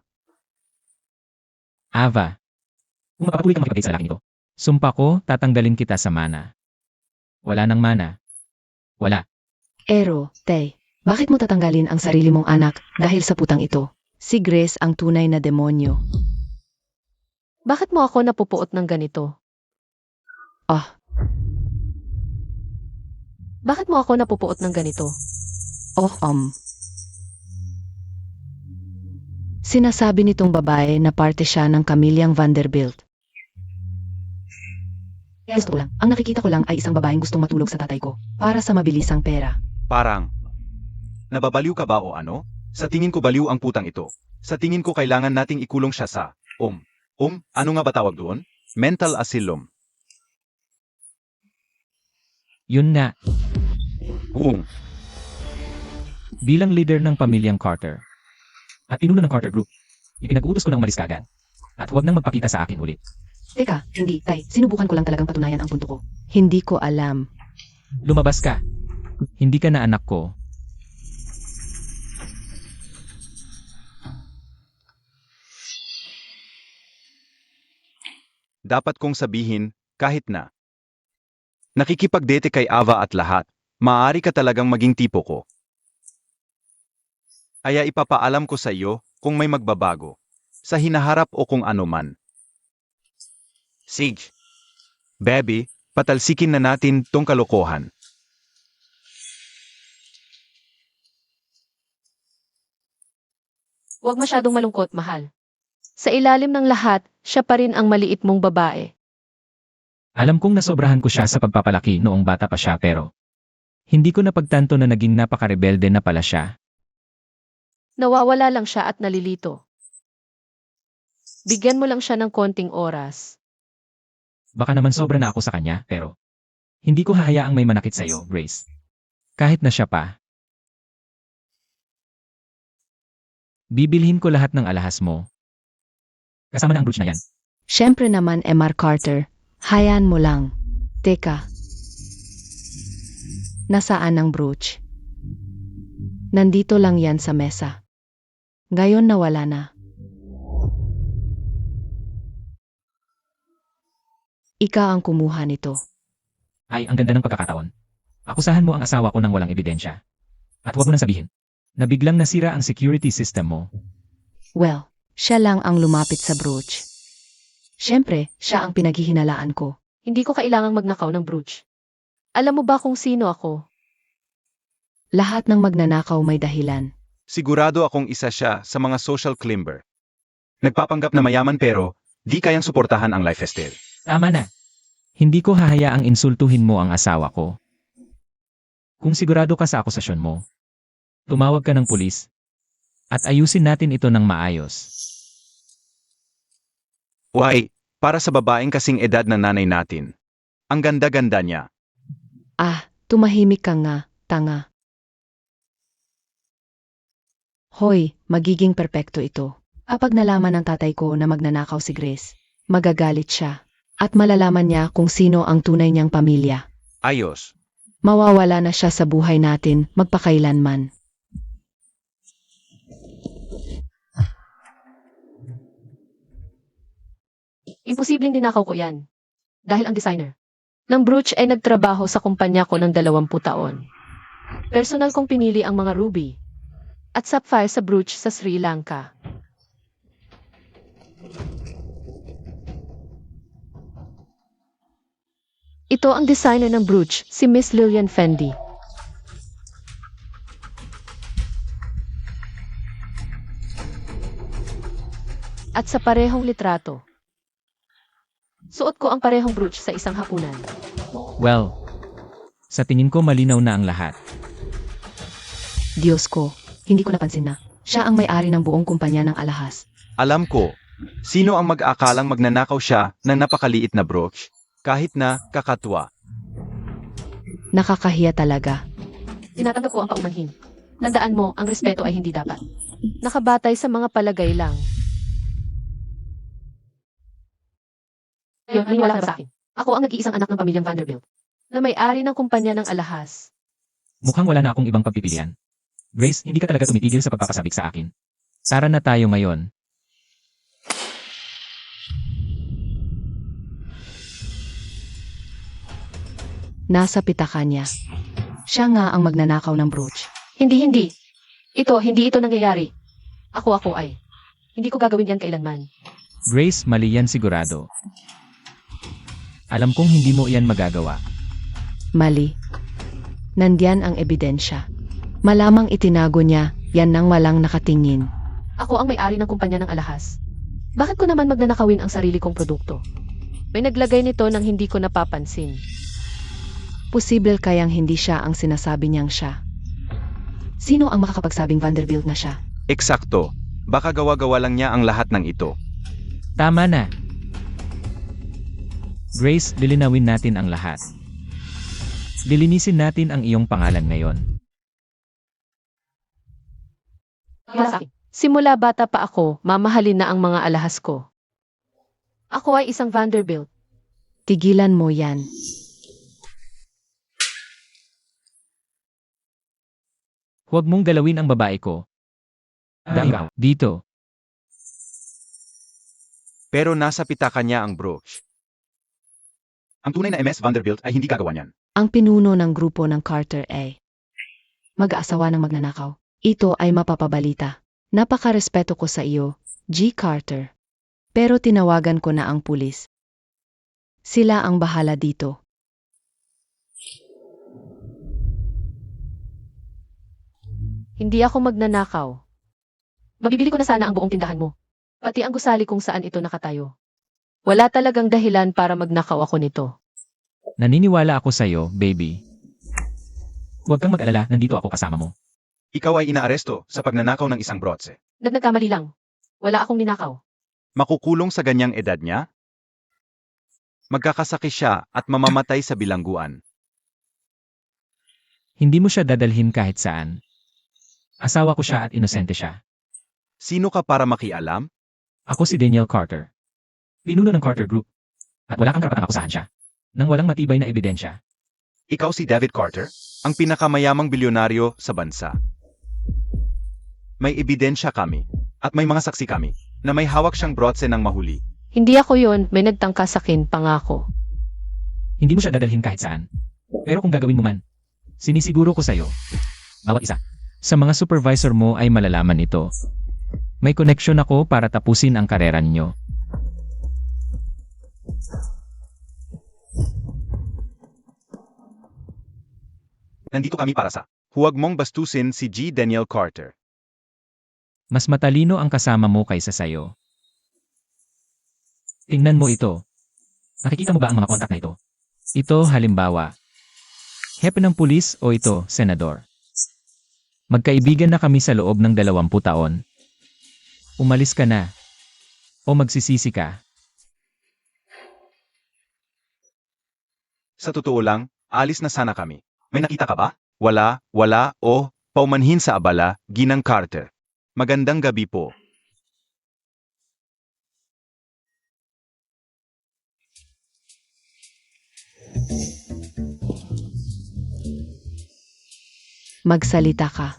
Ava. Kung mapapatuloy kang makipag-date sa lalaking ito, sumpa ko, tatanggalin kita sa mana. Wala nang mana. Wala. Ero, Tay, bakit mo tatanggalin ang sarili mong anak dahil sa putang ito? Si Grace ang tunay na demonyo. Bakit mo ako napupuot ng ganito? Ah, Bakit mo ako napupuot ng ganito? oh, Sinasabi nitong babae na parte siya ng Kamilyang Vanderbilt. Gusto ko lang, ang nakikita ko lang ay isang babaeng gustong matulog sa tatay ko para sa mabilisang pera. parang, nababaliw ka ba o ano? Sa tingin ko baliw ang putang ito. Sa tingin ko kailangan nating ikulong siya sa, ano nga ba tawag doon? Mental asylum. Yun na. Bilang leader ng pamilyang Carter at pinuno ng Carter Group, ipinag-utos ko ng umalis kaagad. At huwag nang magpakita sa akin ulit. Teka, hindi, Tay, sinubukan ko lang talagang patunayan ang punto ko. Hindi ko alam. Lumabas ka. Hindi ka na anak ko. Dapat kong sabihin, kahit na. Nakikipagdate kay Ava at lahat, maaari ka talagang maging tipo ko. Kaya ipapaalam ko sa iyo kung may magbabago, sa hinaharap o kung ano man. Sige. Baby, patalsikin na natin tong kalokohan. Huwag masyadong malungkot, mahal. Sa ilalim ng lahat, siya pa rin ang maliit mong babae. Alam kong nasobrahan ko siya sa pagpapalaki noong bata pa siya pero hindi ko napagtanto na naging napakarebelde na pala siya. Nawawala lang siya at nalilito. Bigyan mo lang siya ng konting oras. Baka naman sobra na ako sa kanya pero hindi ko hahayaang may manakit sa'yo, Grace. Kahit na siya pa. Bibilhin ko lahat ng alahas mo. Kasama na ang brooch na yan. Siyempre naman, MR Carter, hayaan mo lang. Teka. Nasaan ang brooch? Nandito lang yan sa mesa. Ngayon nawala na. Ika ang kumuha nito. Ay, ang ganda ng pagkakataon. Akusahan mo ang asawa ko ng walang ebidensya. At huwag mo nang sabihin na biglang nasira ang security system mo. Well, siya lang ang lumapit sa brooch. Siyempre, siya ang pinaghihinalaan ko. Hindi ko kailangang magnakaw ng brooch. Alam mo ba kung sino ako? Lahat ng magnanakaw may dahilan. Sigurado akong isa siya sa mga social climber. Nagpapanggap na mayaman pero di kayang suportahan ang lifestyle. Tama na. Hindi ko hahayaang insultuhin mo ang asawa ko. Kung sigurado ka sa akusasyon mo, Tumawag ka ng pulis. At ayusin natin ito ng maayos. Why, para sa babaeng kasing edad ng nanay natin. Ang ganda-ganda niya. Ah, tumahimik ka nga, tanga. Hoy, magiging perpekto ito. Kapag nalaman ng tatay ko na magnanakaw si Grace, magagalit siya. At malalaman niya kung sino ang tunay niyang pamilya. Ayos. Mawawala na siya sa buhay natin magpakailanman. Imposibleng dinakaw ko yan. Dahil ang designer ng brooch ay nagtrabaho sa kumpanya ko ng 20 taon. Personal kong pinili ang mga ruby at sapphire sa brooch sa Sri Lanka. Ito ang designer ng brooch, si Miss Lillian Fendi. At sa parehong litrato, suot ko ang parehong brooch sa isang hapunan. Well, sa tingin ko malinaw na ang lahat. Diyos ko, hindi ko napansin na siya ang may-ari ng buong kumpanya ng alahas. Alam ko, sino ang mag-aakalang magnanakaw siya ng napakaliit na brooch, kahit na kakatwa. Nakakahiya talaga. Tinatanggap ko ang paumanhin. Tandaan mo, ang respeto ay hindi dapat nakabatay sa mga palagay lang. Ngayon, maniwala ka ba sa akin? Ako ang nag-iisang anak ng pamilyang Vanderbilt na may-ari ng kumpanya ng alahas. Mukhang wala na akong ibang pagpipilian. Grace, hindi ka talaga tumitigil sa pagpapasabik sa akin. Tara na tayo ngayon. Nasa pitaka niya. Siya nga ang magnanakaw ng brooch. Hindi. Hindi ito nangyayari. Ako ay. Hindi ko gagawin yan kailanman. Grace, mali yan sigurado. Alam kong hindi mo yan magagawa. Mali. Nandiyan ang ebidensya. Malamang itinago niya, yan nang walang nakatingin. Ako ang may-ari ng kumpanya ng alahas. Bakit ko naman magnanakawin ang sarili kong produkto? May naglagay nito nang hindi ko napapansin. Posible kayang hindi siya ang sinasabi niyang siya. Sino ang makakapagsabing Vanderbilt na siya? Eksakto. Baka gawa-gawa lang niya ang lahat ng ito. Tama na. Grace, lilinawin natin ang lahat. Lilinisin natin ang iyong pangalan ngayon. Simula bata pa ako, mamahalin na ang mga alahas ko. Ako ay isang Vanderbilt. Tigilan mo yan. Huwag mong galawin ang babae ko. Dahil dito. Pero nasa pitaka niya ang brooch. Ang tunay na MS Vanderbilt ay hindi gagawa niyan. Ang pinuno ng grupo ng Carter A. Mag-aasawa ng magnanakaw. Ito ay mapapabalita. Napaka-respeto ko sa iyo, G. Carter. Pero tinawagan ko na ang pulis. Sila ang bahala dito. Hindi ako magnanakaw. Mabibili ko na sana ang buong tindahan mo. Pati ang gusali kung saan ito nakatayo. Wala talagang dahilan para magnakaw ako nito. Naniniwala ako sa'yo, baby. Huwag kang mag-alala, nandito ako kasama mo. Ikaw ay inaaresto sa pagnanakaw ng isang brotse. Nagkamali lang. Wala akong ninakaw. Makukulong sa ganyang edad niya? Magkakasakit siya at mamamatay sa bilangguan. Hindi mo siya dadalhin kahit saan. Asawa ko siya at inosente siya. Sino ka para makialam? Ako si Daniel Carter. Pinuno ng Carter Group. At wala kang karapatang akusahan siya. Nang walang matibay na ebidensya. Ikaw si David Carter, ang pinakamayamang bilyonaryo sa bansa. May ebidensya kami, at may mga saksi kami, na may hawak siyang brotse ng mahuli. Hindi ako yon, may nagtangka sa akin, pangako. Hindi mo siya dadalhin kahit saan. Pero kung gagawin mo man, sinisiguro ko sa'yo, bawat isa, sa mga supervisor mo ay malalaman ito. May koneksyon ako para tapusin ang karera ninyo. Nandito kami para sa, huwag mong bastusin si G. Daniel Carter. Mas matalino ang kasama mo kaysa sayo. Tingnan mo ito. Nakikita mo ba ang mga kontak na ito? Ito halimbawa. Hepe ng pulis o ito, senador. Magkaibigan na kami sa loob ng 20 taon. Umalis ka na. O magsisisi ka. Sa totoo lang, alis na sana kami. May nakita ka ba? Wala, paumanhin sa abala, Ginang Carter. Magandang gabi po. Magsalita ka.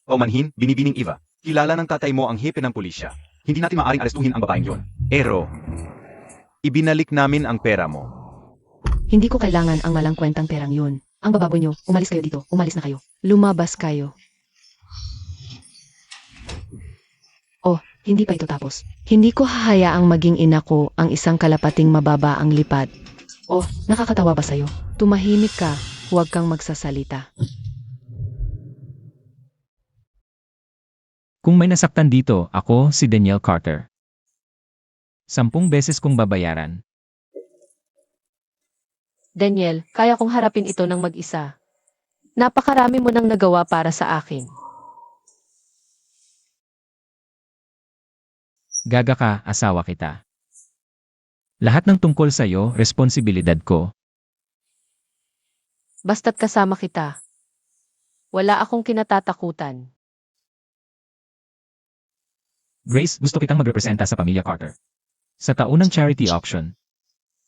Paumanhin, binibining Eva. Kilala ng tatay mo ang hepe ng pulisya. Hindi natin maaring arestuhin ang babaeng yon. Ero, ibinalik namin ang pera mo. Hindi ko kailangan ang malang kwentang perang yun. Ang bababoy nyo, umalis kayo dito. Umalis na kayo. Lumabas kayo. Oh, hindi pa ito tapos. Hindi ko hahayaang maging ina ko ang isang kalapating mababa ang lipad. Oh, nakakatawa ba sa'yo? Tumahimik ka. Huwag kang magsasalita. Kung may nasaktan dito, ako si Danielle Carter. 10 beses kong babayaran. Daniel, kaya kong harapin ito ng mag-isa. Napakarami mo nang nagawa para sa akin. Gaga ka, asawa kita. Lahat ng tungkol sa'yo, responsibilidad ko. Basta't kasama kita. Wala akong kinatatakutan. Grace, gusto kitang magrepresenta sa pamilya Carter. Sa taunang charity auction.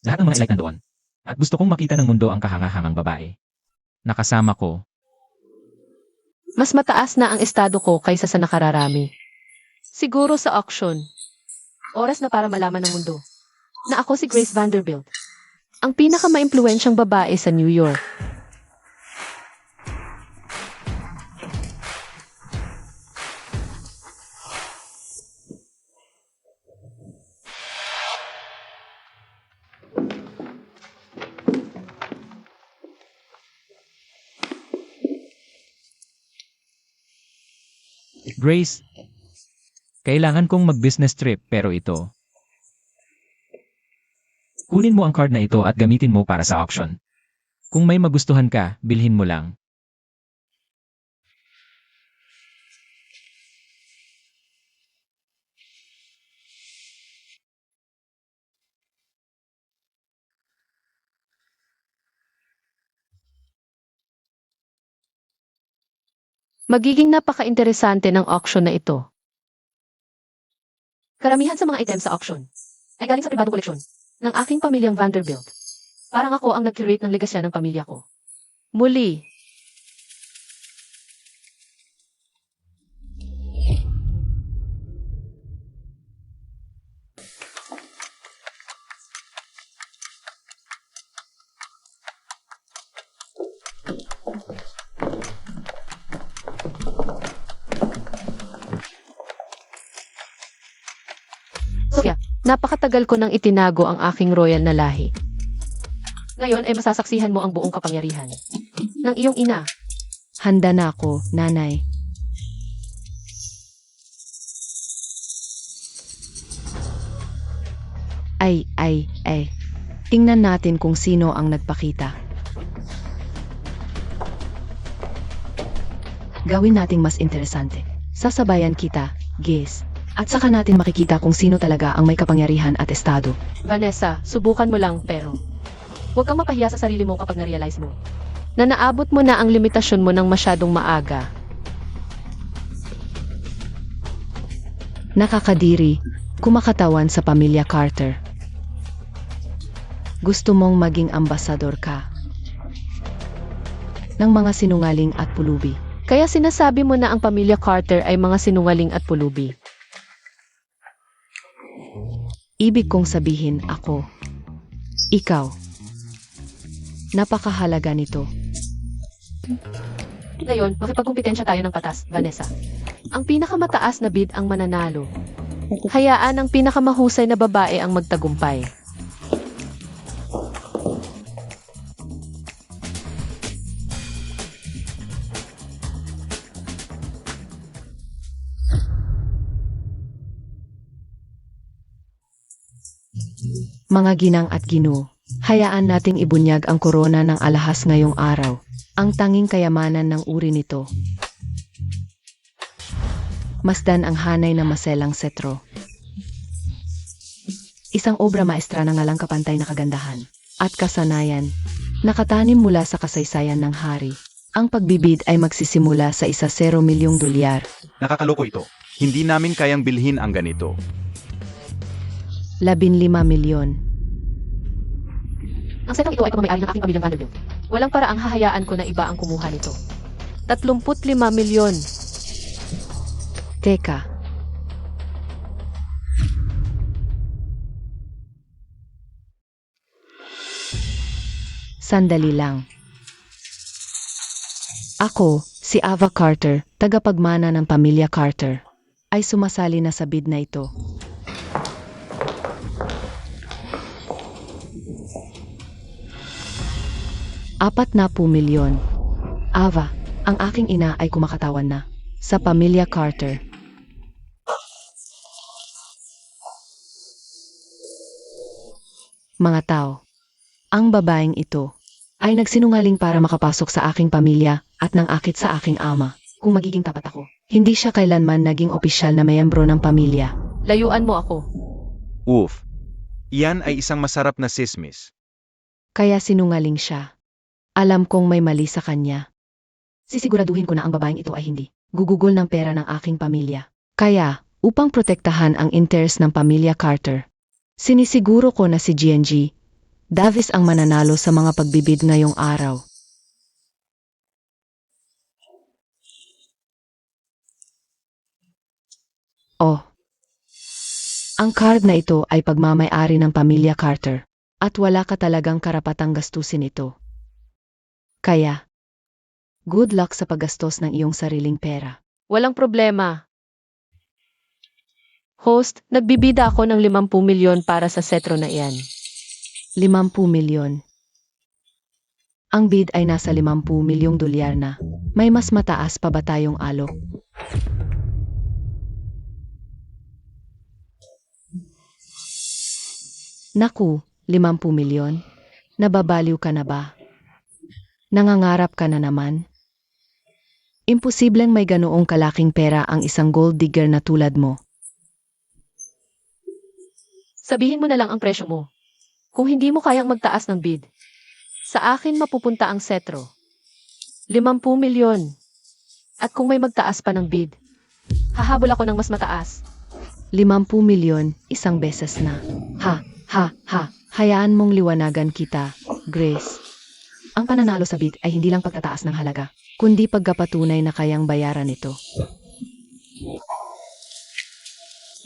Lahat ng mga elite nandoon. At gusto kong makita ng mundo ang kahangahangang babae. Nakasama ko. Mas mataas na ang estado ko kaysa sa nakararami. Siguro sa auction. Oras na para malaman ng mundo na ako si Grace Vanderbilt, ang pinakamaimpluwensyang babae sa New York. Grace, kailangan kong mag-business trip pero ito. Kunin mo ang card na ito at gamitin mo para sa auction. Kung may magustuhan ka, bilhin mo lang. Magiging napaka-interesante ng auction na ito. Karamihan sa mga items sa auction ay galing sa pribadong koleksyon ng aking pamilyang Vanderbilt. Parang ako ang nag-curate ng legasya ng pamilya ko. Muli, Sofia, napakatagal ko nang itinago ang aking royal na lahi. Ngayon ay masasaksihan mo ang buong kapangyarihan ng iyong ina. Handa na ako, nanay. Ay. Tingnan natin kung sino ang nagpakita. Gawin nating mas interesante. Sasabayan kita, Giz. At saka natin makikita kung sino talaga ang may kapangyarihan at estado. Vanessa, subukan mo lang pero huwag kang mapahiya sa sarili mo kapag na-realize mo na naabot mo na ang limitasyon mo ng masyadong maaga. Nakakadiri, kumakatawan sa pamilya Carter. Gusto mong maging ambasador ka ng mga sinungaling at pulubi. Kaya sinasabi mo na ang pamilya Carter ay mga sinungaling at pulubi. Ibig kong sabihin ako. Ikaw. Napakahalaga nito. Ngayon, makipagkumpetensya tayo ng patas, Vanessa. Ang pinakamataas na bid ang mananalo. Hayaan ang pinakamahusay na babae ang magtagumpay. Mga ginang at ginoo, hayaan nating ibunyag ang korona ng alahas ngayong araw, ang tanging kayamanan ng uri nito. Masdan ang hanay na maselang setro. Isang obra maestra na ngalang kapantay na kagandahan at kasanayan, nakatanim mula sa kasaysayan ng hari. Ang pagbibid ay magsisimula sa 1 milyong dolyar. Nakakaloko ito. Hindi namin kayang bilhin ang ganito. 15 milyon. Ang setong ito ay pamamayari ng aking pamilyang Vanderbilt. Walang paraang hahayaan ko na iba ang kumuha nito. 35 milyon. Teka. Sandali lang. Ako, si Ava Carter, tagapagmana ng pamilya Carter, ay sumasali na sa bid na ito. ₱40 milyon. Ava, ang aking ina ay kumakatawan na. Sa pamilya Carter. Mga tao, ang babaeng ito ay nagsinungaling para makapasok sa aking pamilya at nang akit sa aking ama. Kung magiging tapat ako, hindi siya kailanman naging opisyal na miyembro ng pamilya. Layuan mo ako. Oof. Iyan ay isang masarap na sismis. Kaya sinungaling siya. Alam kong may mali sa kanya. Sisiguraduhin ko na ang babaeng ito ay hindi gugugol ng pera ng aking pamilya. Kaya, upang protektahan ang interes ng pamilya Carter, sinisiguro ko na si G&G Davis ang mananalo sa mga pagbibid ngayong araw. Oh. Ang card na ito ay pagmamay-ari ng pamilya Carter at wala ka talagang karapatang gastusin ito. Kaya, good luck sa paggastos ng iyong sariling pera. Walang problema. Host, nagbibida ako ng 50 milyon para sa setro na iyan. 50 milyon. Ang bid ay nasa 50 milyong dolyar na. May mas mataas pa ba tayong alok? Naku, 50 milyon? Nababaliw ka na ba? Nangangarap ka na naman? Imposibleng may ganoong kalaking pera ang isang gold digger na tulad mo. Sabihin mo na lang ang presyo mo. Kung hindi mo kayang magtaas ng bid, sa akin mapupunta ang setro. 50 milyon. At kung may magtaas pa ng bid, hahabol ako ng mas mataas. 50 milyon, isang beses na. Ha. Hayaan mong liwanagan kita, Grace. Ang pananalo sa bid ay hindi lang pagtataas ng halaga, kundi pagkapatunay na kayang bayaran ito.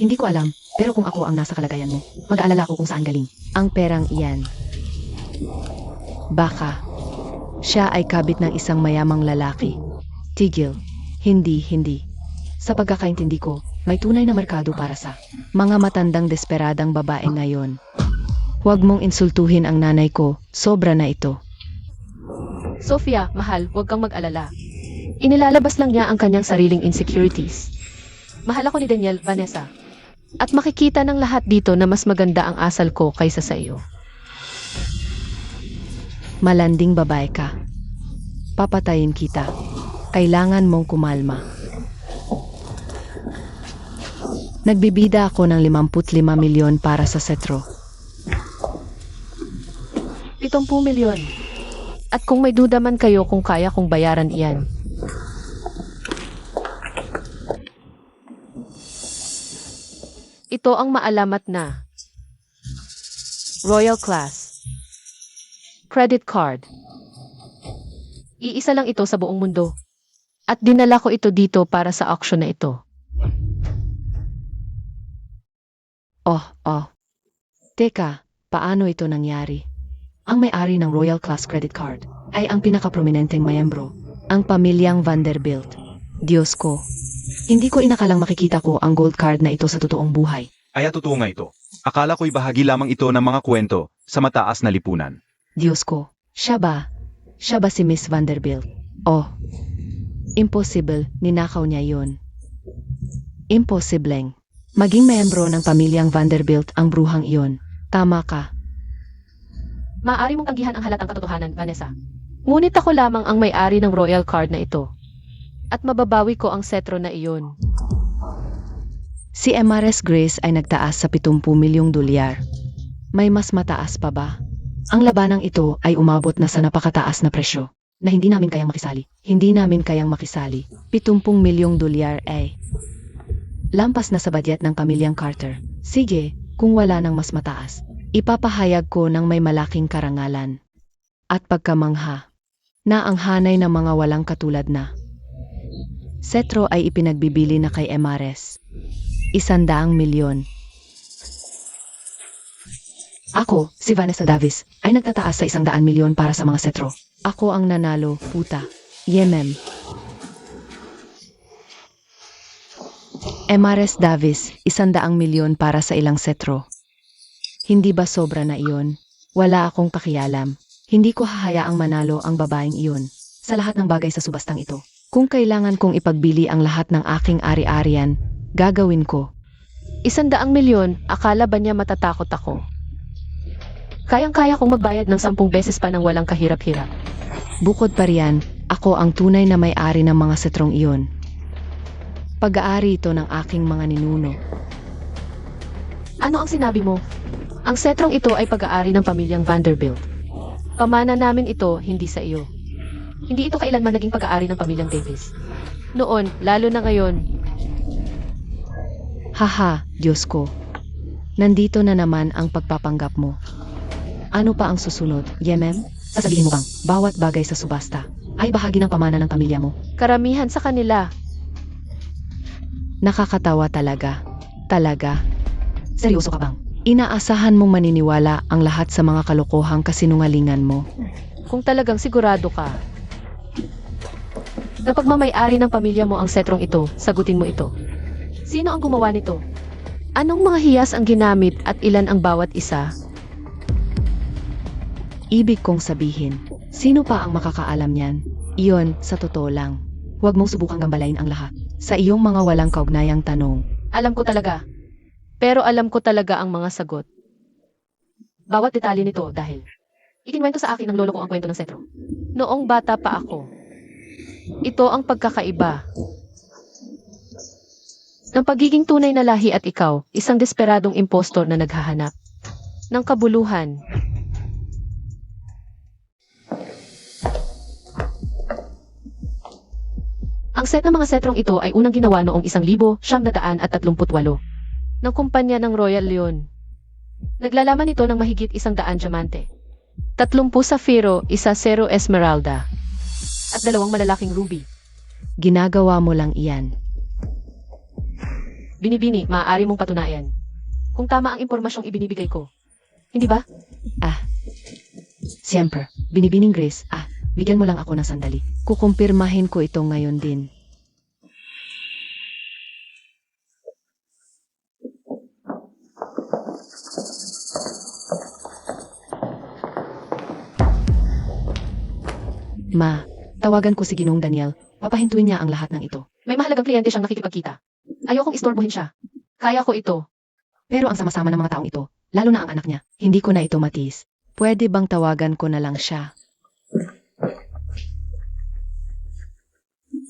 Hindi ko alam, pero kung ako ang nasa kalagayan mo, mag-aalala ko kung saan galing ang perang iyan. Baka, siya ay kabit ng isang mayamang lalaki. Tigil, hindi. Sa pagkakaintindi ko, may tunay na merkado para sa mga matandang desperadang babae ngayon. Huwag mong insultuhin ang nanay ko, sobra na ito. Sofia, mahal, huwag kang mag-alala. Inilalabas lang niya ang kanyang sariling insecurities. Mahal ako ni Daniel, Vanessa. At makikita ng lahat dito na mas maganda ang asal ko kaysa sa iyo. Malanding babae ka. Papatayin kita. Kailangan mong kumalma. Nagbibida ako ng 55 milyon para sa setro. 70 milyon. At kung may duda man kayo kung kaya kong bayaran iyan. Ito ang maalamat na Royal Class Credit Card. Iisa lang ito sa buong mundo. At dinala ko ito dito para sa auction na ito. Oh. Teka, paano ito nangyari? Ang may-ari ng Royal Class Credit Card ay ang pinakaprominenteng mayembro, ang pamilyang Vanderbilt. Diyos ko, hindi ko inakalang makikita ko ang gold card na ito sa totoong buhay. Ay totoo nga ito. Akala ko'y bahagi lamang ito ng mga kwento sa mataas na lipunan. Diyos ko, siya ba? Siya ba si Miss Vanderbilt? Oh, impossible, ninakaw niya yun. Imposibleng. Maging miyembro ng pamilyang Vanderbilt ang bruhang iyon. Tama ka. Maaari mong tanggihan ang halatang katotohanan, Vanessa. Ngunit ako lamang ang may-ari ng royal card na ito. At mababawi ko ang setro na iyon. Si MRS Grace ay nagtaas sa 70 milyong dolyar. May mas mataas pa ba? Ang labanang ito ay umabot na sa napakataas na presyo na hindi namin kayang makisali. Hindi namin kayang makisali. 70 milyong dolyar ay lampas na sa budget ng pamilyang Carter. Sige, kung wala nang mas mataas, ipapahayag ko ng may malaking karangalan at pagkamangha na ang hanay ng mga walang katulad na Setro ay ipinagbibili na kay MRS. 100 milyon. Ako, si Vanessa Davis, ay nagtataas sa 100 milyon para sa mga Setro. Ako ang nanalo, puta. Yemem. MRS Davis, 100 milyon para sa ilang Setro. Hindi ba sobra na iyon? Wala akong pakialam. Hindi ko hahayaang manalo ang babaeng iyon sa lahat ng bagay sa subastang ito. Kung kailangan kong ipagbili ang lahat ng aking ari-arian, gagawin ko. 100 milyon, akala ba niya matatakot ako? Kayang-kaya kong magbayad ng 10 beses pa ng walang kahirap-hirap. Bukod pa riyan, ako ang tunay na may-ari ng mga setrong iyon. Pag-aari ito ng aking mga ninuno. Ano ang sinabi mo? Ang setrong ito ay pag-aari ng pamilyang Vanderbilt. Pamana namin ito, hindi sa iyo. Hindi ito kailanman naging pag-aari ng pamilyang Davis. Noon, lalo na ngayon. Haha, Diyos ko. Nandito na naman ang pagpapanggap mo. Ano pa ang susunod, Yemem? Sasabihin mo bang bawat bagay sa subasta ay bahagi ng pamana ng pamilya mo? Karamihan sa kanila. Nakakatawa talaga. Talaga. Seryoso ka bang? Inaasahan mong maniniwala ang lahat sa mga kalokohang kasinungalingan mo. Kung talagang sigurado ka. Na pagmamay-ari ng pamilya mo ang setrong ito, sagutin mo ito. Sino ang gumawa nito? Anong mga hiyas ang ginamit at ilan ang bawat isa? Ibig kong sabihin, sino pa ang makakaalam niyan? Iyon, sa totoo lang. Huwag mong subukang gambalain ang lahat. Sa iyong mga walang kaugnayang tanong. Alam ko talaga. Pero alam ko talaga ang mga sagot. Bawat detalye nito dahil ikinwento sa akin ng lolo ko ang kwento ng setro. Noong bata pa ako. Ito ang pagkakaiba. Ng pagiging tunay na lahi at ikaw, isang desperadong impostor na naghahanap ng kabuluhan. Ang set ng mga setrong ito ay unang ginawa noong 1938 ng kumpanya ng Royal Leon. Naglalaman ito ng mahigit 100 diamante, 30 safiro, 1 0 esmeralda, at 2 malalaking ruby. Ginagawa mo lang iyan. Binibini, maaari mong patunayan. Kung tama ang impormasyong ibinibigay ko. Hindi ba? Siyempre, binibining Grace, bigyan mo lang ako ng sandali. Kukumpirmahin ko ito ngayon din. Ma, tawagan ko si Ginong Daniel. Papahintuin niya ang lahat ng ito. May mahalagang kliyente siyang nakikipagkita. Ayokong istorbohin siya. Kaya ko ito. Pero ang sama-sama ng mga taong ito, lalo na ang anak niya, hindi ko na ito matiis. Pwede bang tawagan ko na lang siya?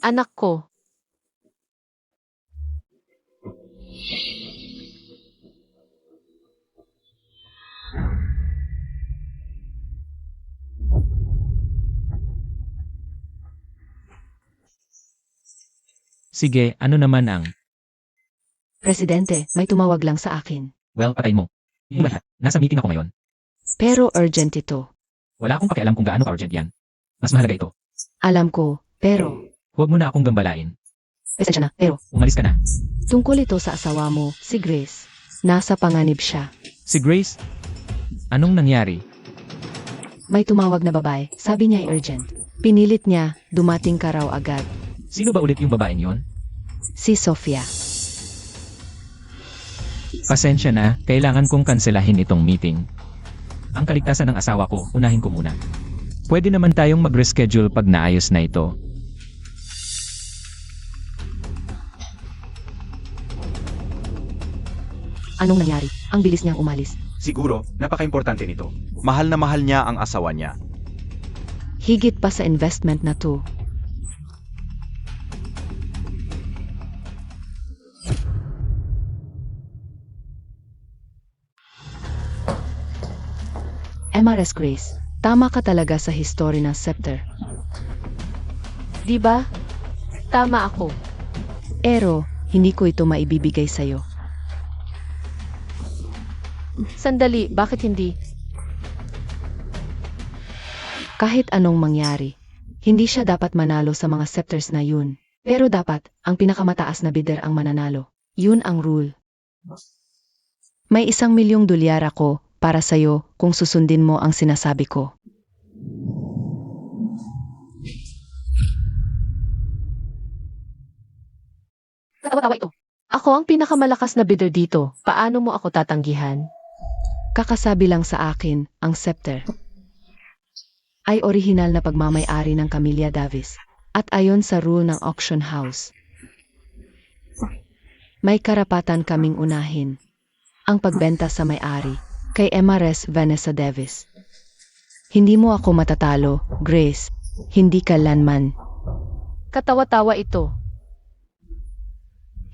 Anak ko. Sige, ano naman ang... Presidente, may tumawag lang sa akin. Well, patay mo. Yung lahat. Nasa meeting ako ngayon. Pero urgent ito. Wala akong pakialam kung gaano ka-urgent yan. Mas mahalaga ito. Alam ko, pero... Huwag mo na akong gambalain. Pasensya na, pero... Umalis ka na. Tungkol ito sa asawa mo, si Grace. Nasa panganib siya. Si Grace? Anong nangyari? May tumawag na babae, sabi niya ay urgent. Pinilit niya, dumating ka raw agad. Sino ba ulit yung babaeng yon? Si Sofia. Pasensya na, kailangan kong kanselahin itong meeting. Ang kaligtasan ng asawa ko, unahin ko muna. Pwede naman tayong mag-reschedule pag naayos na ito. Anong nangyari? Ang bilis niyang umalis. Siguro, napaka-importante nito. Mahal na mahal niya ang asawa niya. Higit pa sa investment na to. MRS Grace, tama ka talaga sa history ng scepter. Di ba? Tama ako. Pero, hindi ko ito maibibigay sa'yo. Sandali, bakit hindi? Kahit anong mangyari, hindi siya dapat manalo sa mga scepters na yun. Pero dapat, ang pinakamataas na bidder ang mananalo. Yun ang rule. May $1,000,000 ako para sa'yo kung susundin mo ang sinasabi ko. Katawa-tawa ito. Ako ang pinakamalakas na bidder dito. Paano mo ako tatanggihan? Kakasabi lang sa akin, ang scepter ay orihinal na pagmamay-ari ng Camilla Davis at ayon sa rule ng auction house. May karapatan kaming unahin ang pagbenta sa may-ari kay MRS Vanessa Davis. Hindi mo ako matatalo, Grace. Hindi ka lanman. Katawa-tawa ito.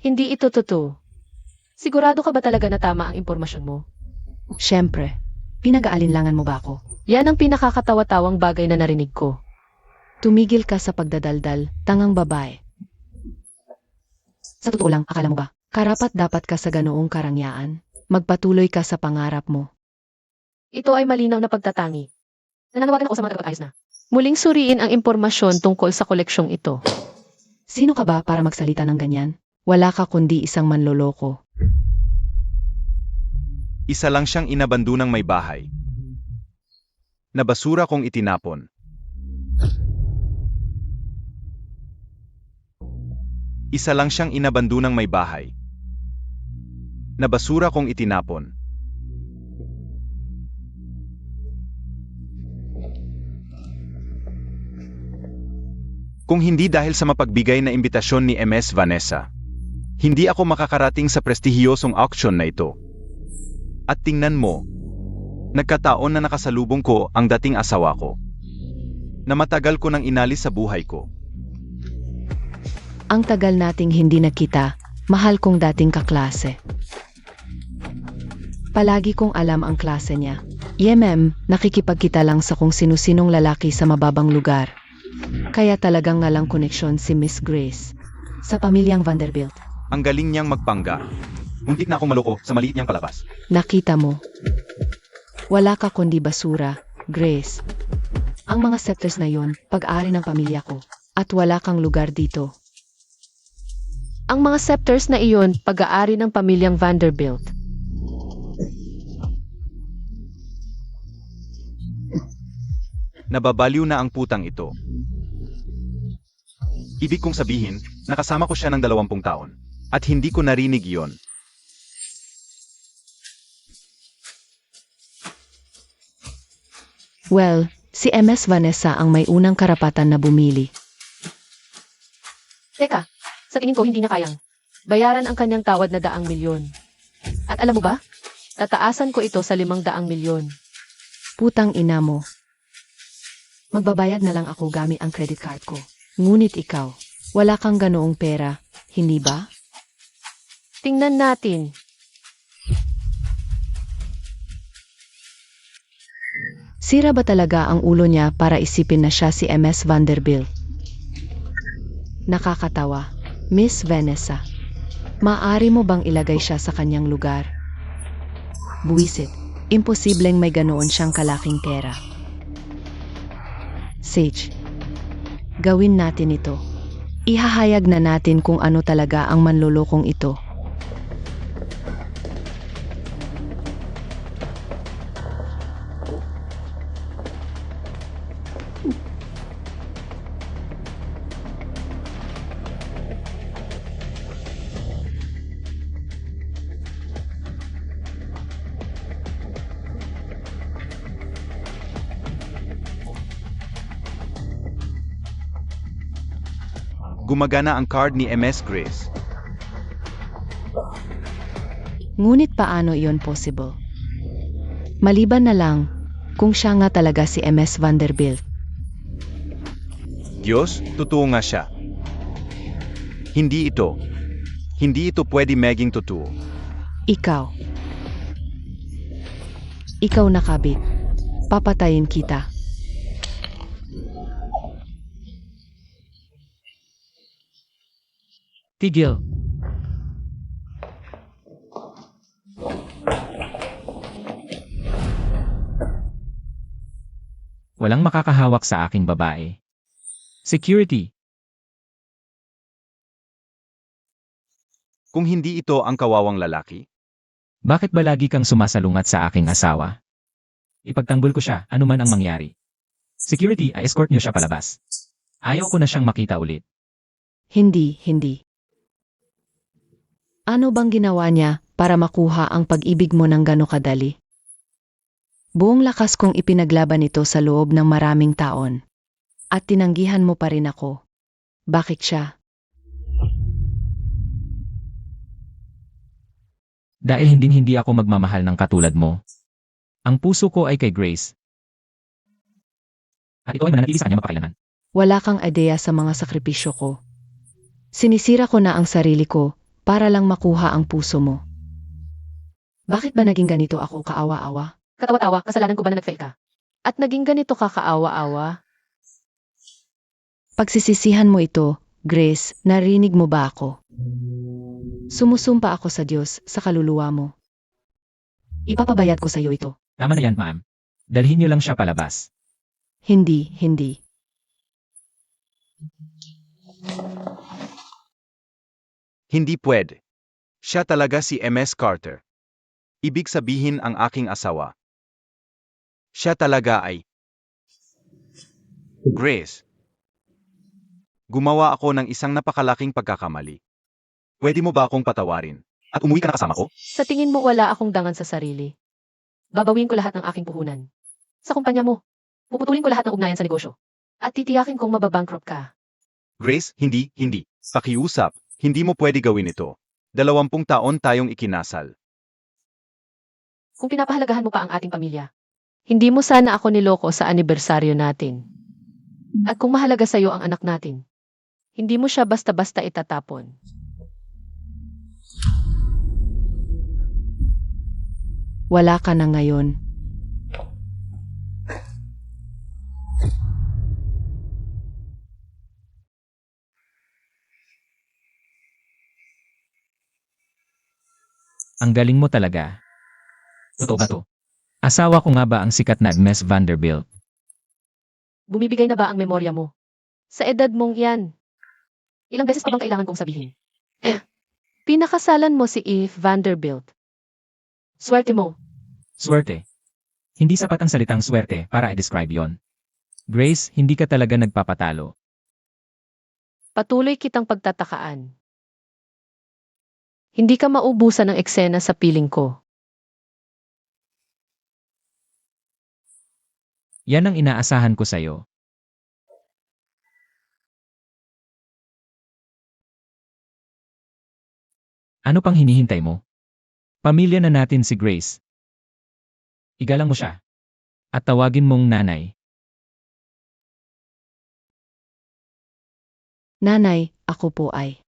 Hindi ito totoo. Sigurado ka ba talaga na tama ang impormasyon mo? Siyempre, pinag-aalinlangan mo ba ako? Yan ang pinakakatawa-tawang bagay na narinig ko. Tumigil ka sa pagdadaldal, tangang babae. Sa totoo lang, akala mo ba, karapat-dapat ka sa ganoong karangyaan? Magpatuloy ka sa pangarap mo. Ito ay malinaw na pagtatangi. Nananawagan ako sa mga tagapag-ayos na muling suriin ang impormasyon tungkol sa koleksyong ito. Sino ka ba para magsalita ng ganyan? Wala ka kundi isang manloloko. Isa lang siyang inabandunang may bahay. Na basura kong itinapon. Isa lang siyang inabandunang may bahay. Na basura kong itinapon. Kung hindi dahil sa mapagbigay na imbitasyon ni MS Vanessa, hindi ako makakarating sa prestihiyosong auction na ito. At tingnan mo, nagkataon na nakasalubong ko ang dating asawa ko, na matagal ko nang inalis sa buhay ko. Ang tagal nating hindi nakita, mahal kong dating kaklase. Palagi kong alam ang klase niya. Nakikipagkita lang sa kung sino-sinong lalaki sa mababang lugar. Kaya talagang ngalang koneksyon si Miss Grace sa pamilyang Vanderbilt. Ang galing niyang magpangga. Muntik na akong maloko sa maliit niyang palabas. Nakita mo. Wala ka kundi basura, Grace. Ang mga scepters na yon, pag-ari ng pamilya ko. At wala kang lugar dito. Ang mga scepters na iyon, pag-aari ng pamilyang Vanderbilt. Nababaliw na ang putang ito. Ibig kong sabihin, nakasama ko siya ng 20 taon. At hindi ko narinig iyon. Well, si MS Vanessa ang may unang karapatan na bumili. Teka, sa tingin ko hindi niya kayang bayaran ang kanyang tawad na $100,000,000. At alam mo ba? Tataasan ko ito sa $500,000,000. Putang ina mo. Magbabayad na lang ako gamit ang credit card ko. Ngunit ikaw, wala kang ganoong pera, hindi ba? Tingnan natin. Sira ba talaga ang ulo niya para isipin na siya si MS Vanderbilt? Nakakatawa. Miss Vanessa, maaari mo bang ilagay siya sa kanyang lugar? Buwisit, imposibleng may ganoon siyang kalaking pera. Sage, gawin natin ito. Ihahayag na natin kung ano talaga ang manlolokong ito. Gumagana ang card ni MS Grace. Ngunit paano iyon possible? Maliban na lang kung siya nga talaga si MS Vanderbilt. Diyos, totoo nga siya. Hindi ito pwede maging totoo. Ikaw nakabit. papatayin kita. Tigil. Walang makakahawak sa aking babae. Security. Kung hindi ito ang kawawang lalaki, Bakit ba lagi kang sumasalungat sa aking asawa? Ipagtanggol ko siya, anuman ang mangyari. Security, escort niyo siya palabas. Ayaw ko na siyang makita ulit. Hindi. Ano bang ginawa niya para makuha ang pag-ibig mo ng gano kadali? Buong lakas kong ipinaglaban ito sa loob ng maraming taon. At tinanggihan mo pa rin ako. Bakit siya? Dahil hindi ako magmamahal ng katulad mo. Ang puso ko ay kay Grace. At ito ay mananatili sa kanya mapakailanman. Wala kang ideya sa mga sakripisyo ko. Sinisira ko na ang sarili ko para lang makuha ang puso mo. Bakit ba naging ganito ako kaawa-awa? Katawa-tawa, kasalanan ko ba na nag-fail ka? At naging ganito ka kaawa-awa? Pagsisisihan mo ito, Grace, narinig mo ba ako? Sumusumpa ako sa Diyos sa kaluluwa mo. Ipapabayad ko sa iyo ito. Tama na yan, ma'am. Dalhin niyo lang siya palabas. Hindi. hindi pwede. Siya talaga si MS Carter. Ibig sabihin ang aking asawa. Siya talaga ay Grace. Gumawa ako ng isang napakalaking pagkakamali. Pwede mo ba akong patawarin? At umuwi ka na kasama ko? Sa tingin mo wala akong dangan sa sarili. Babawin ko lahat ng aking puhunan. Sa kumpanya mo, puputulin ko lahat ng ugnayan sa negosyo. At titiyakin kong mababankrupt ka. Grace, hindi. Pakiusap, hindi mo pwede gawin ito. 20 taon tayong ikinasal. Kung pinapahalagahan mo pa ang ating pamilya, hindi mo sana ako niloko sa anibersaryo natin. At kung mahalaga sa iyo ang anak natin, hindi mo siya basta-basta itatapon. Wala ka na ngayon. Ang galing mo talaga. Totoo ba to? Asawa ko nga ba ang sikat na Ms. Vanderbilt? Bumibigay na ba ang memorya mo? Sa edad mong yan. Ilang beses pa bang kailangan kong sabihin? Pinakasalan mo si Eve Vanderbilt. Swerte mo. Swerte. Hindi sapat ang salitang swerte para i-describe yon. Grace, hindi ka talaga nagpapatalo. Patuloy kitang pagtatakaan. Hindi ka maubusan ng eksena sa piling ko. Yan ang inaasahan ko sa'yo. Ano pang hinihintay mo? Pamilya na natin si Grace. Igalang mo siya. At tawagin mong nanay. Nanay, ako po ay.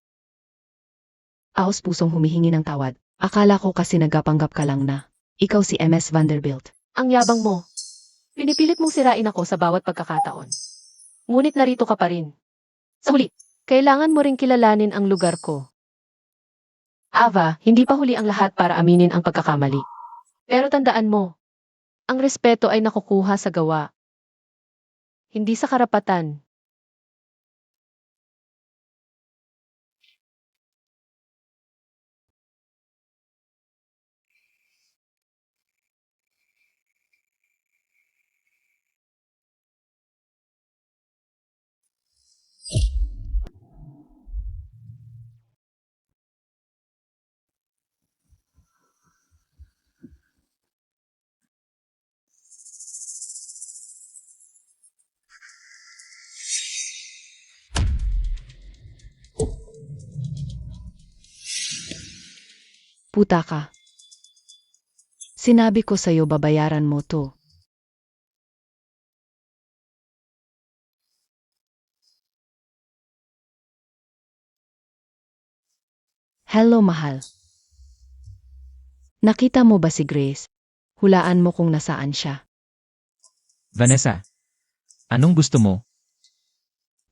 Aos pusong humihingi ng tawad. Akala ko kasi nagpapanggap ka lang na. Ikaw si MS Vanderbilt. Ang yabang mo. Pinipilit mong sirain ako sa bawat pagkakataon. Ngunit narito ka pa rin. Sa huli, kailangan mo ring kilalanin ang lugar ko. Ava, hindi pa huli ang lahat para aminin ang pagkakamali. Pero tandaan mo, ang respeto ay nakukuha sa gawa. Hindi sa karapatan. Puta ka. Sinabi ko sa'yo babayaran mo to. Hello, mahal. Nakita mo ba si Grace? Hulaan mo kung nasaan siya. Vanessa, anong gusto mo?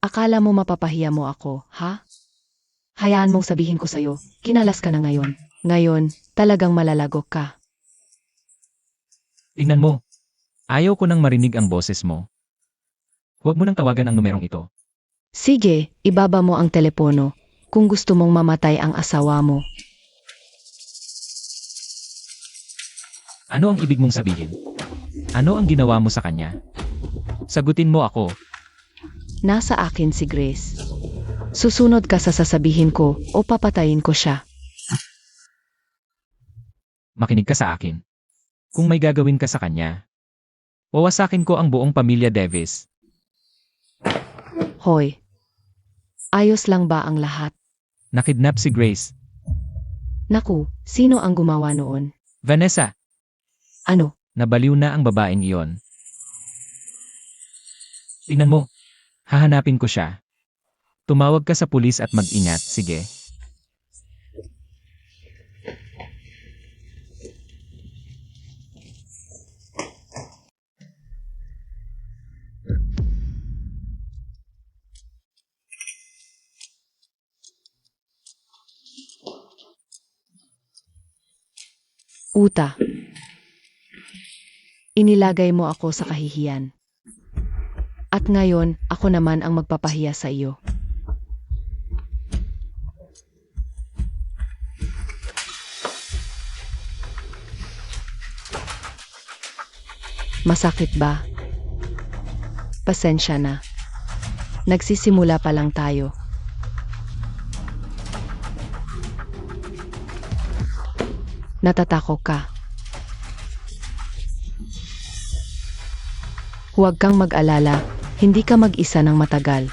Akala mo mapapahiya mo ako, ha? Hayaan mong sabihin ko sa'yo, kinalas ka na ngayon. Ngayon, talagang malalagok ka. Tingnan mo. Ayaw ko nang marinig ang boses mo. Huwag mo nang tawagan ang numerong ito. Sige, ibaba mo ang telepono kung gusto mong mamatay ang asawa mo. Ano ang ibig mong sabihin? Ano ang ginawa mo sa kanya? Sagutin mo ako. Nasa akin si Grace. Susunod ka sa sasabihin ko o papatayin ko siya. Makinig ka sa akin. Kung may gagawin ka sa kanya, wawasakin ko ang buong pamilya Davis. Hoy, ayos lang ba ang lahat? Nakidnap si Grace. Naku, sino ang gumawa noon? Vanessa, Ano? nabaliw na ang babaeng iyon. Tingnan mo. Hahanapin ko siya. Tumawag ka sa pulis at mag-ingat, sige. Uta. Inilagay mo ako sa kahihiyan. At ngayon, ako naman ang magpapahiya sa iyo. Masakit ba? Pasensya na. Nagsisimula pa lang tayo. Natatakot ka. Huwag kang mag-alala, hindi ka mag-isa ng matagal.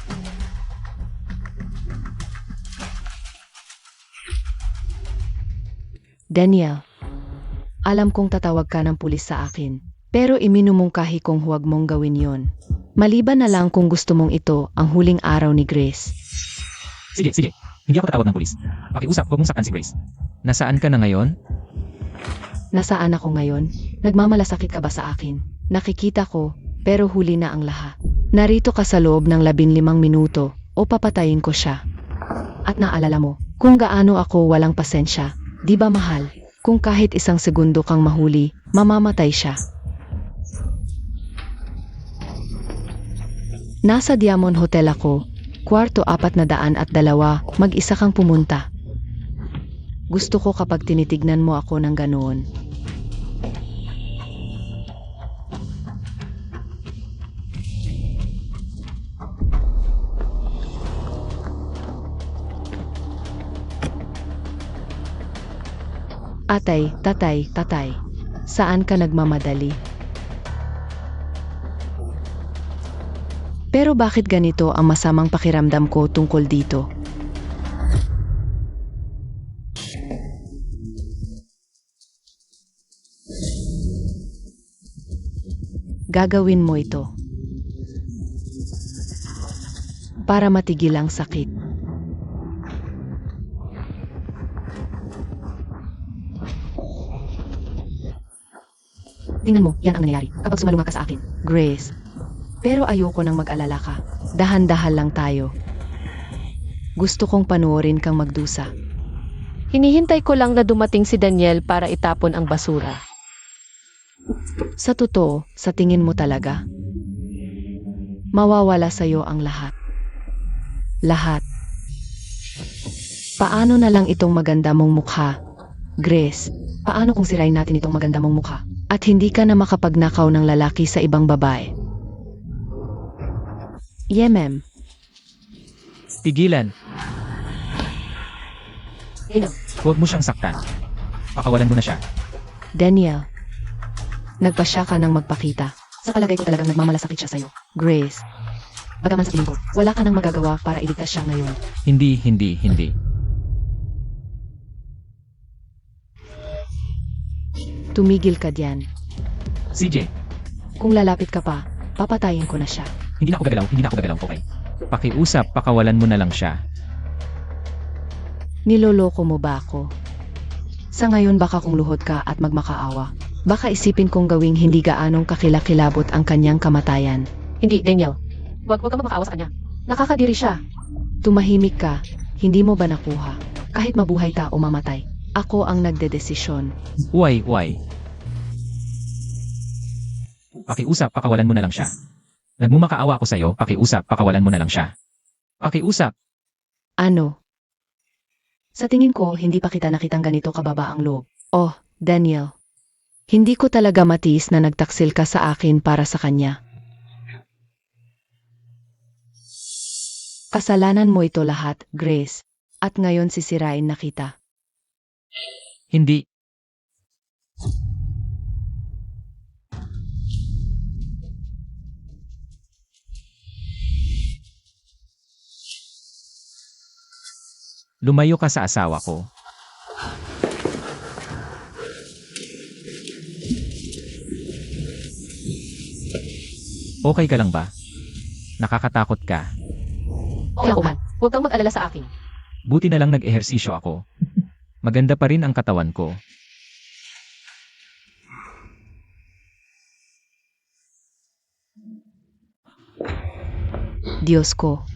Daniel, alam kong tatawag ka ng pulis sa akin, pero iminumungkahi kong huwag mong gawin yon. Maliban na lang kung gusto mong ito ang huling araw ni Grace. Sige, sige. Hindi ako tatawag ng pulis. Pakiusap, huwag mong saktan si Grace. Nasaan ka na ngayon? Nasaan ako ngayon? Nagmamalasakit ka ba sa akin? Nakikita ko, pero huli na ang lahat. Narito ka sa loob ng 15 minuto o papatayin ko siya. At naalala mo, kung gaano ako walang pasensya, di ba mahal? Kung kahit isang segundo kang mahuli, mamamatay siya. Nasa Diamond Hotel ako, kwarto 402, mag-isa kang pumunta. Gusto ko kapag tinitignan mo ako ng ganoon. Atay, tatay, saan ka nagmamadali? Pero bakit ganito ang masamang pakiramdam ko tungkol dito? Gagawin mo ito para matigil ang sakit. Tingnan mo, yan ang nangyayari kapag sumalunga ka sa akin, Grace. Pero ayoko nang mag-alala ka. Dahan-dahan lang tayo. Gusto kong panoorin kang magdusa. Hinihintay ko lang na dumating si Daniel para itapon ang basura. Sa totoo, sa tingin mo talaga, mawawala sa'yo ang lahat. Lahat. Paano na lang itong maganda mong mukha? Grace, paano kung sirain natin itong maganda mong mukha? At hindi ka na makapagnakaw ng lalaki sa ibang babae? Yemem. Tigilan. Huwag mo siyang saktan. Pakawalan mo na siya. Daniel, nagpasya ka nang magpakita. Sa palagay ko talagang nagmamalasakit siya sa'yo. Grace, bagaman sa tingin ko, wala ka nang magagawa para iligtas siya ngayon. Hindi. Tumigil ka diyan. CJ, Kung lalapit ka pa, papatayin ko na siya. hindi na ako gagalaw, okay? Pakiusap, pakawalan mo na lang siya. Niloloko mo ba ako? Sa ngayon baka kung luhod ka at magmakaawa, Baka isipin kong gawing hindi gaanong kakilakilabot ang kanyang kamatayan. Hindi, Daniel. Huwag kang makaawa sa kanya. Nakakadiri siya. Tumahimik ka, hindi mo ba nakuha? Kahit mabuhay ka o mamatay, ako ang nagdedesisyon. Uy. Pakiusap, pakawalan mo na lang siya. Nagmumakaawa ako sa'yo, pakiusap, pakawalan mo na lang siya. Pakiusap. Ano? Sa tingin ko, hindi pa kita nakitang ganito kababa ang loob. Oh, Daniel. Hindi ko talaga matiis na nagtaksil ka sa akin para sa kanya. Kasalanan mo ito lahat, Grace. At ngayon sisirain na kita. Hindi. Lumayo ka sa asawa ko. Okay ka lang ba? Nakakatakot ka. Okay ako man. Huwag kang mag-alala sa akin. Buti na lang nag-ehersisyo ako. Maganda pa rin ang katawan ko. Diyos ko.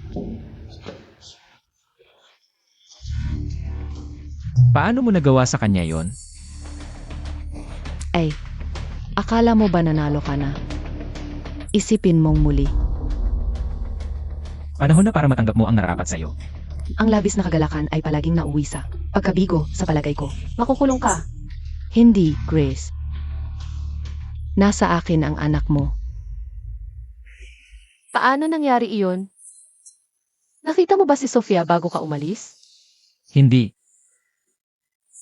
Paano mo nagawa sa kanya yon? Ay, akala mo ba nanalo ka na? Isipin mong muli. Panahon na para matanggap mo ang narapat sa'yo. Ang labis na kagalakan ay palaging nauwi sa pagkabigo sa palagay ko. Makukulong ka. Hindi, Grace. Nasa akin ang anak mo. Paano nangyari iyon? Nakita mo ba si Sofia bago ka umalis? Hindi.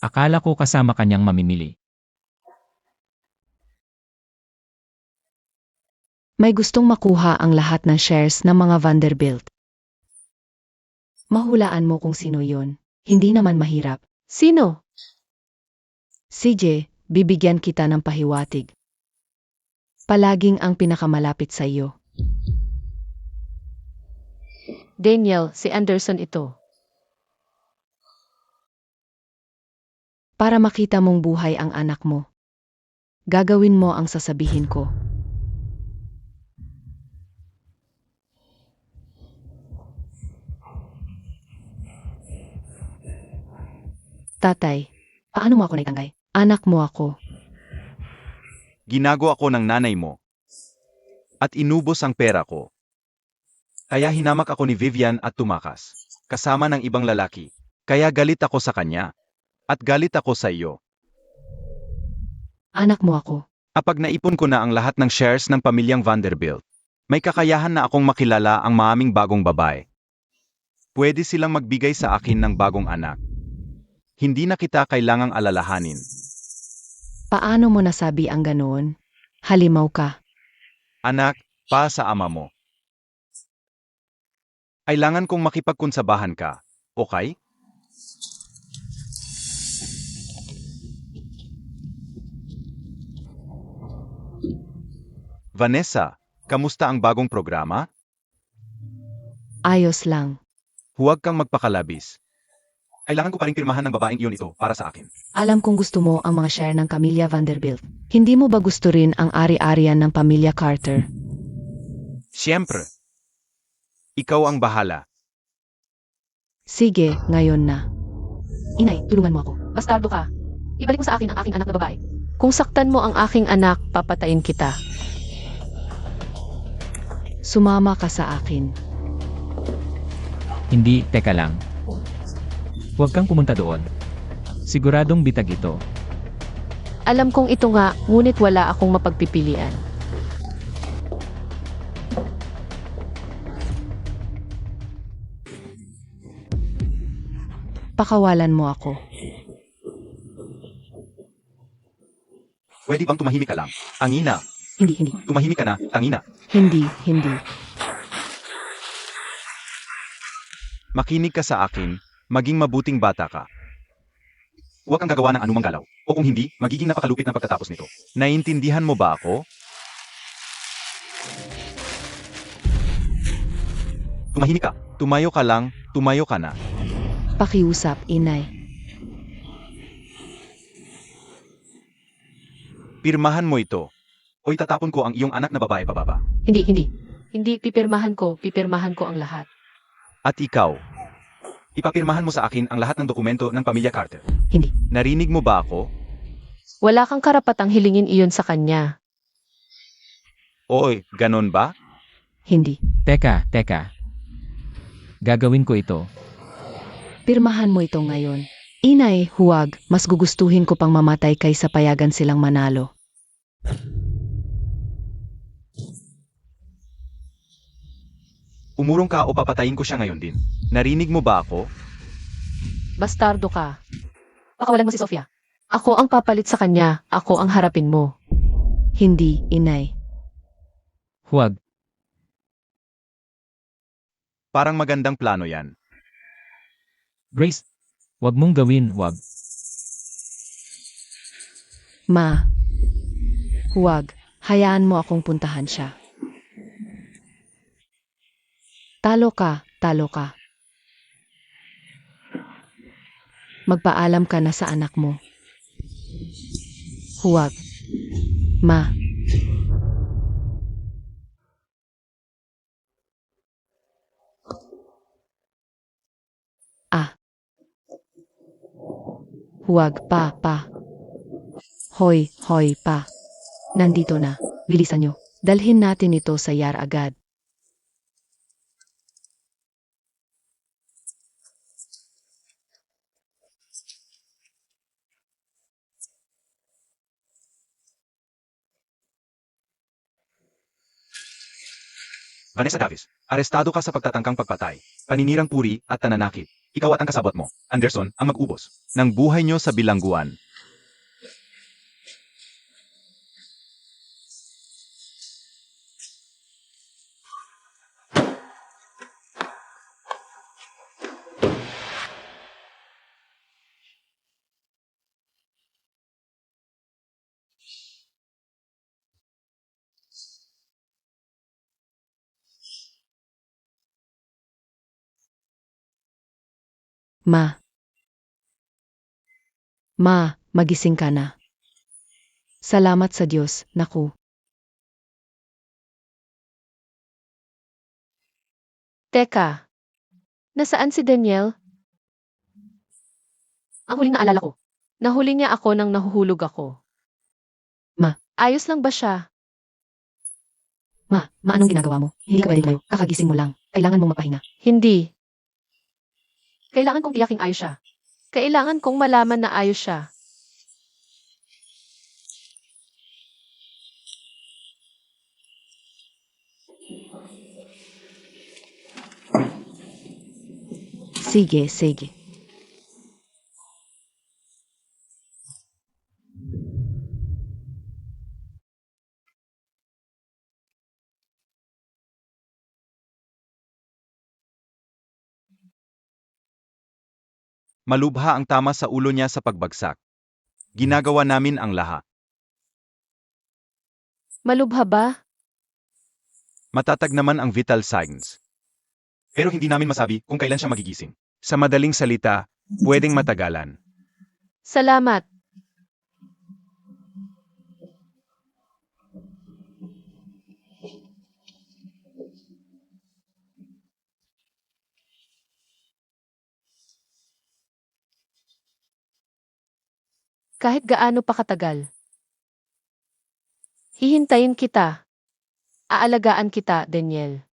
Akala ko kasama kanyang mamimili. May gustong makuha ang lahat ng shares ng mga Vanderbilt. Mahulaan mo kung sino yon. Hindi naman mahirap. Sino? CJ, bibigyan kita ng pahiwatig. Palaging ang pinakamalapit sa iyo. Daniel, si Anderson ito. Para makita mong buhay ang anak mo. Gagawin mo ang sasabihin ko. Tatay, paano mo ako naitanggay? Anak mo ako. Ginago ako ng nanay mo. At inubos ang pera ko. Kaya hinamak ako ni Vivian at tumakas. Kasama ng ibang lalaki. Kaya galit ako sa kanya. At galit ako sa iyo. Anak mo ako. Kapag naipon ko na ang lahat ng shares ng pamilyang Vanderbilt, may kakayahan na akong makilala ang maaming bagong babae. Pwede silang magbigay sa akin ng bagong anak. Hindi na kita kailangang alalahanin. Paano mo nasabi ang ganoon? Halimaw ka. Anak, pa sa ama mo. Kailangan kong makipagkunsabahan ka, okay? Vanessa, kamusta ang bagong programa? Ayos lang. Huwag kang magpakalabis. Kailangan ko pa rin pirmahan ng babaeng iyon ito para sa akin. Alam kong gusto mo ang mga share ng pamilya Vanderbilt. Hindi mo ba gusto rin ang ari-arian ng pamilya Carter? Siyempre. Ikaw ang bahala. Sige, ngayon na. Inay, tulungan mo ako. Bastardo ka. Ibalik mo sa akin ang aking anak na babae. Kung saktan mo ang aking anak, papatayin kita. Sumama ka sa akin. Hindi, teka lang. Huwag kang pumunta doon. Siguradong bitag ito. Alam kong ito nga, ngunit wala akong mapagpipilian. Pakawalan mo ako. Pwede bang tumahimik ka lang? Tangina. Hindi. Tumahimik ka na, tangina. Hindi. Makinig ka sa akin, maging mabuting bata ka. Huwag kang gagawa ng anumang galaw. O kung hindi, magiging napakalupit na pagkatapos nito. Naiintindihan mo ba ako? Tumahimik ka. Tumayo ka lang, tumayo ka na. Pakiusap, inay. Pirmahan mo ito. O itatapon ko ang iyong anak na babae pababa. Hindi, hindi. Hindi, pipirmahan ko ang lahat. At ikaw, ipapirmahan mo sa akin ang lahat ng dokumento ng pamilya Carter. Hindi. Narinig mo ba ako? Wala kang karapatang hilingin iyon sa kanya. Oy, ganon ba? Hindi. Teka. Gagawin ko ito. Pirmahan mo ito ngayon. Inay, huwag. Mas gugustuhin ko pang mamatay kaysa payagan silang manalo. Umurong ka o papatayin ko siya ngayon din. Narinig mo ba ako? Bastardo ka. Pakawalan mo si Sofia. Ako ang papalit sa kanya. Ako ang harapin mo. Hindi, inay. Huwag. Parang magandang plano yan. Grace, huwag mong gawin, huwag. Ma. Huwag. Hayaan mo akong puntahan siya. Talo ka. Magpaalam ka na sa anak mo. Huwag. Ma. Huwag pa. Hoy pa. Nandito na. Bilisan nyo. Dalhin natin ito sa yar agad. Vanessa Davis, arestado ka sa pagtatangkang pagpatay, paninirang puri at tananakit. Ikaw at ang kasabot mo, Anderson, ang mag-ubos ng buhay nyo sa bilangguan. Ma, magising ka na. Salamat sa Diyos, naku. Teka. Nasaan si Daniel? Ang huling naalala ko. Nahuli niya ako nang nahuhulog ako. Ma. Ayos lang ba siya? Ma, anong ginagawa mo? Hindi ka pwede tayo. Kakagising mo lang. Kailangan mong mapahinga. Hindi. Kailangan kong tiyaking ayos siya. Kailangan kong malaman na ayos siya. Sige. Malubha ang tama sa ulo niya sa pagbagsak. Ginagawa namin ang lahat. Malubha ba? Matatag naman ang vital signs. Pero hindi namin masabi kung kailan siya magigising. Sa madaling salita, pwedeng matagalan. Salamat. Kahit gaano pa katagal. Hihintayin kita. Aalagaan kita, Daniel.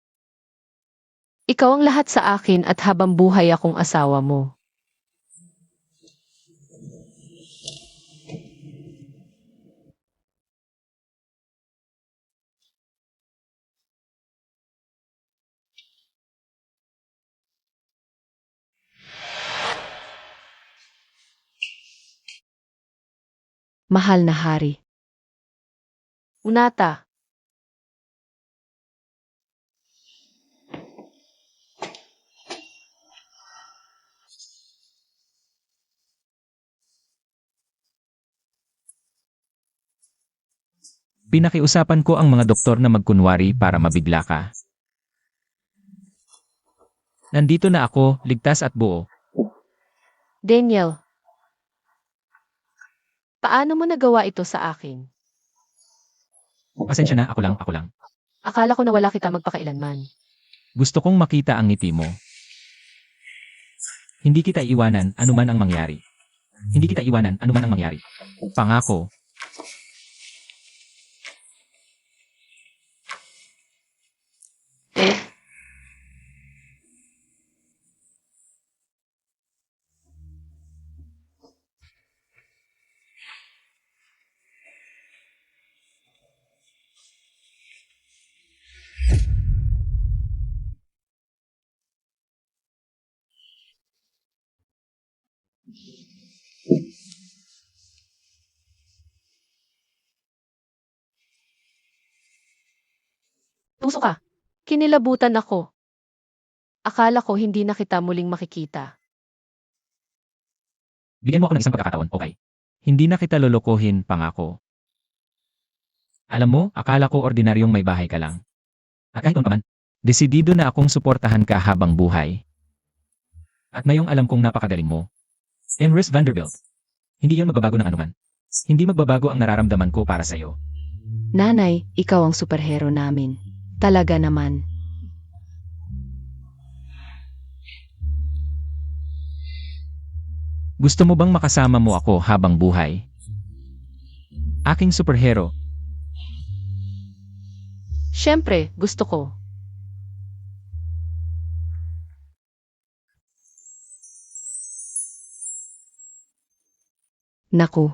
Ikaw ang lahat sa akin at habang buhay akong asawa mo. Mahal na hari. Unata. Pinakiusapan ko ang mga doktor na magkunwari para mabigla ka. Nandito na ako, ligtas at buo. Daniel. Paano mo nagawa ito sa akin? Pasensya na, ako lang. Akala ko na wala kita magpakailanman. Gusto kong makita ang ngiti mo. Hindi kita iwanan, anuman ang mangyari. Hindi kita iwanan, anuman ang mangyari. Pangako. Puso ka. Kinilabutan ako. Akala ko hindi na kita muling makikita. Bigyan mo ako ng isang pagkakataon, okay? Hindi na kita lolokohin, pangako. Alam mo, akala ko ordinaryong may bahay ka lang. At kahit pa man, desidido na akong suportahan ka habang buhay. At ngayong alam kong napakagaling mo. Emrys Vanderbilt. Hindi yon magbabago ng anuman. Hindi magbabago ang nararamdaman ko para sa'yo. Nanay, ikaw ang superhero namin. Talaga naman. Gusto mo bang makasama mo ako habang buhay? Aking superhero. Siyempre, gusto ko. Naku,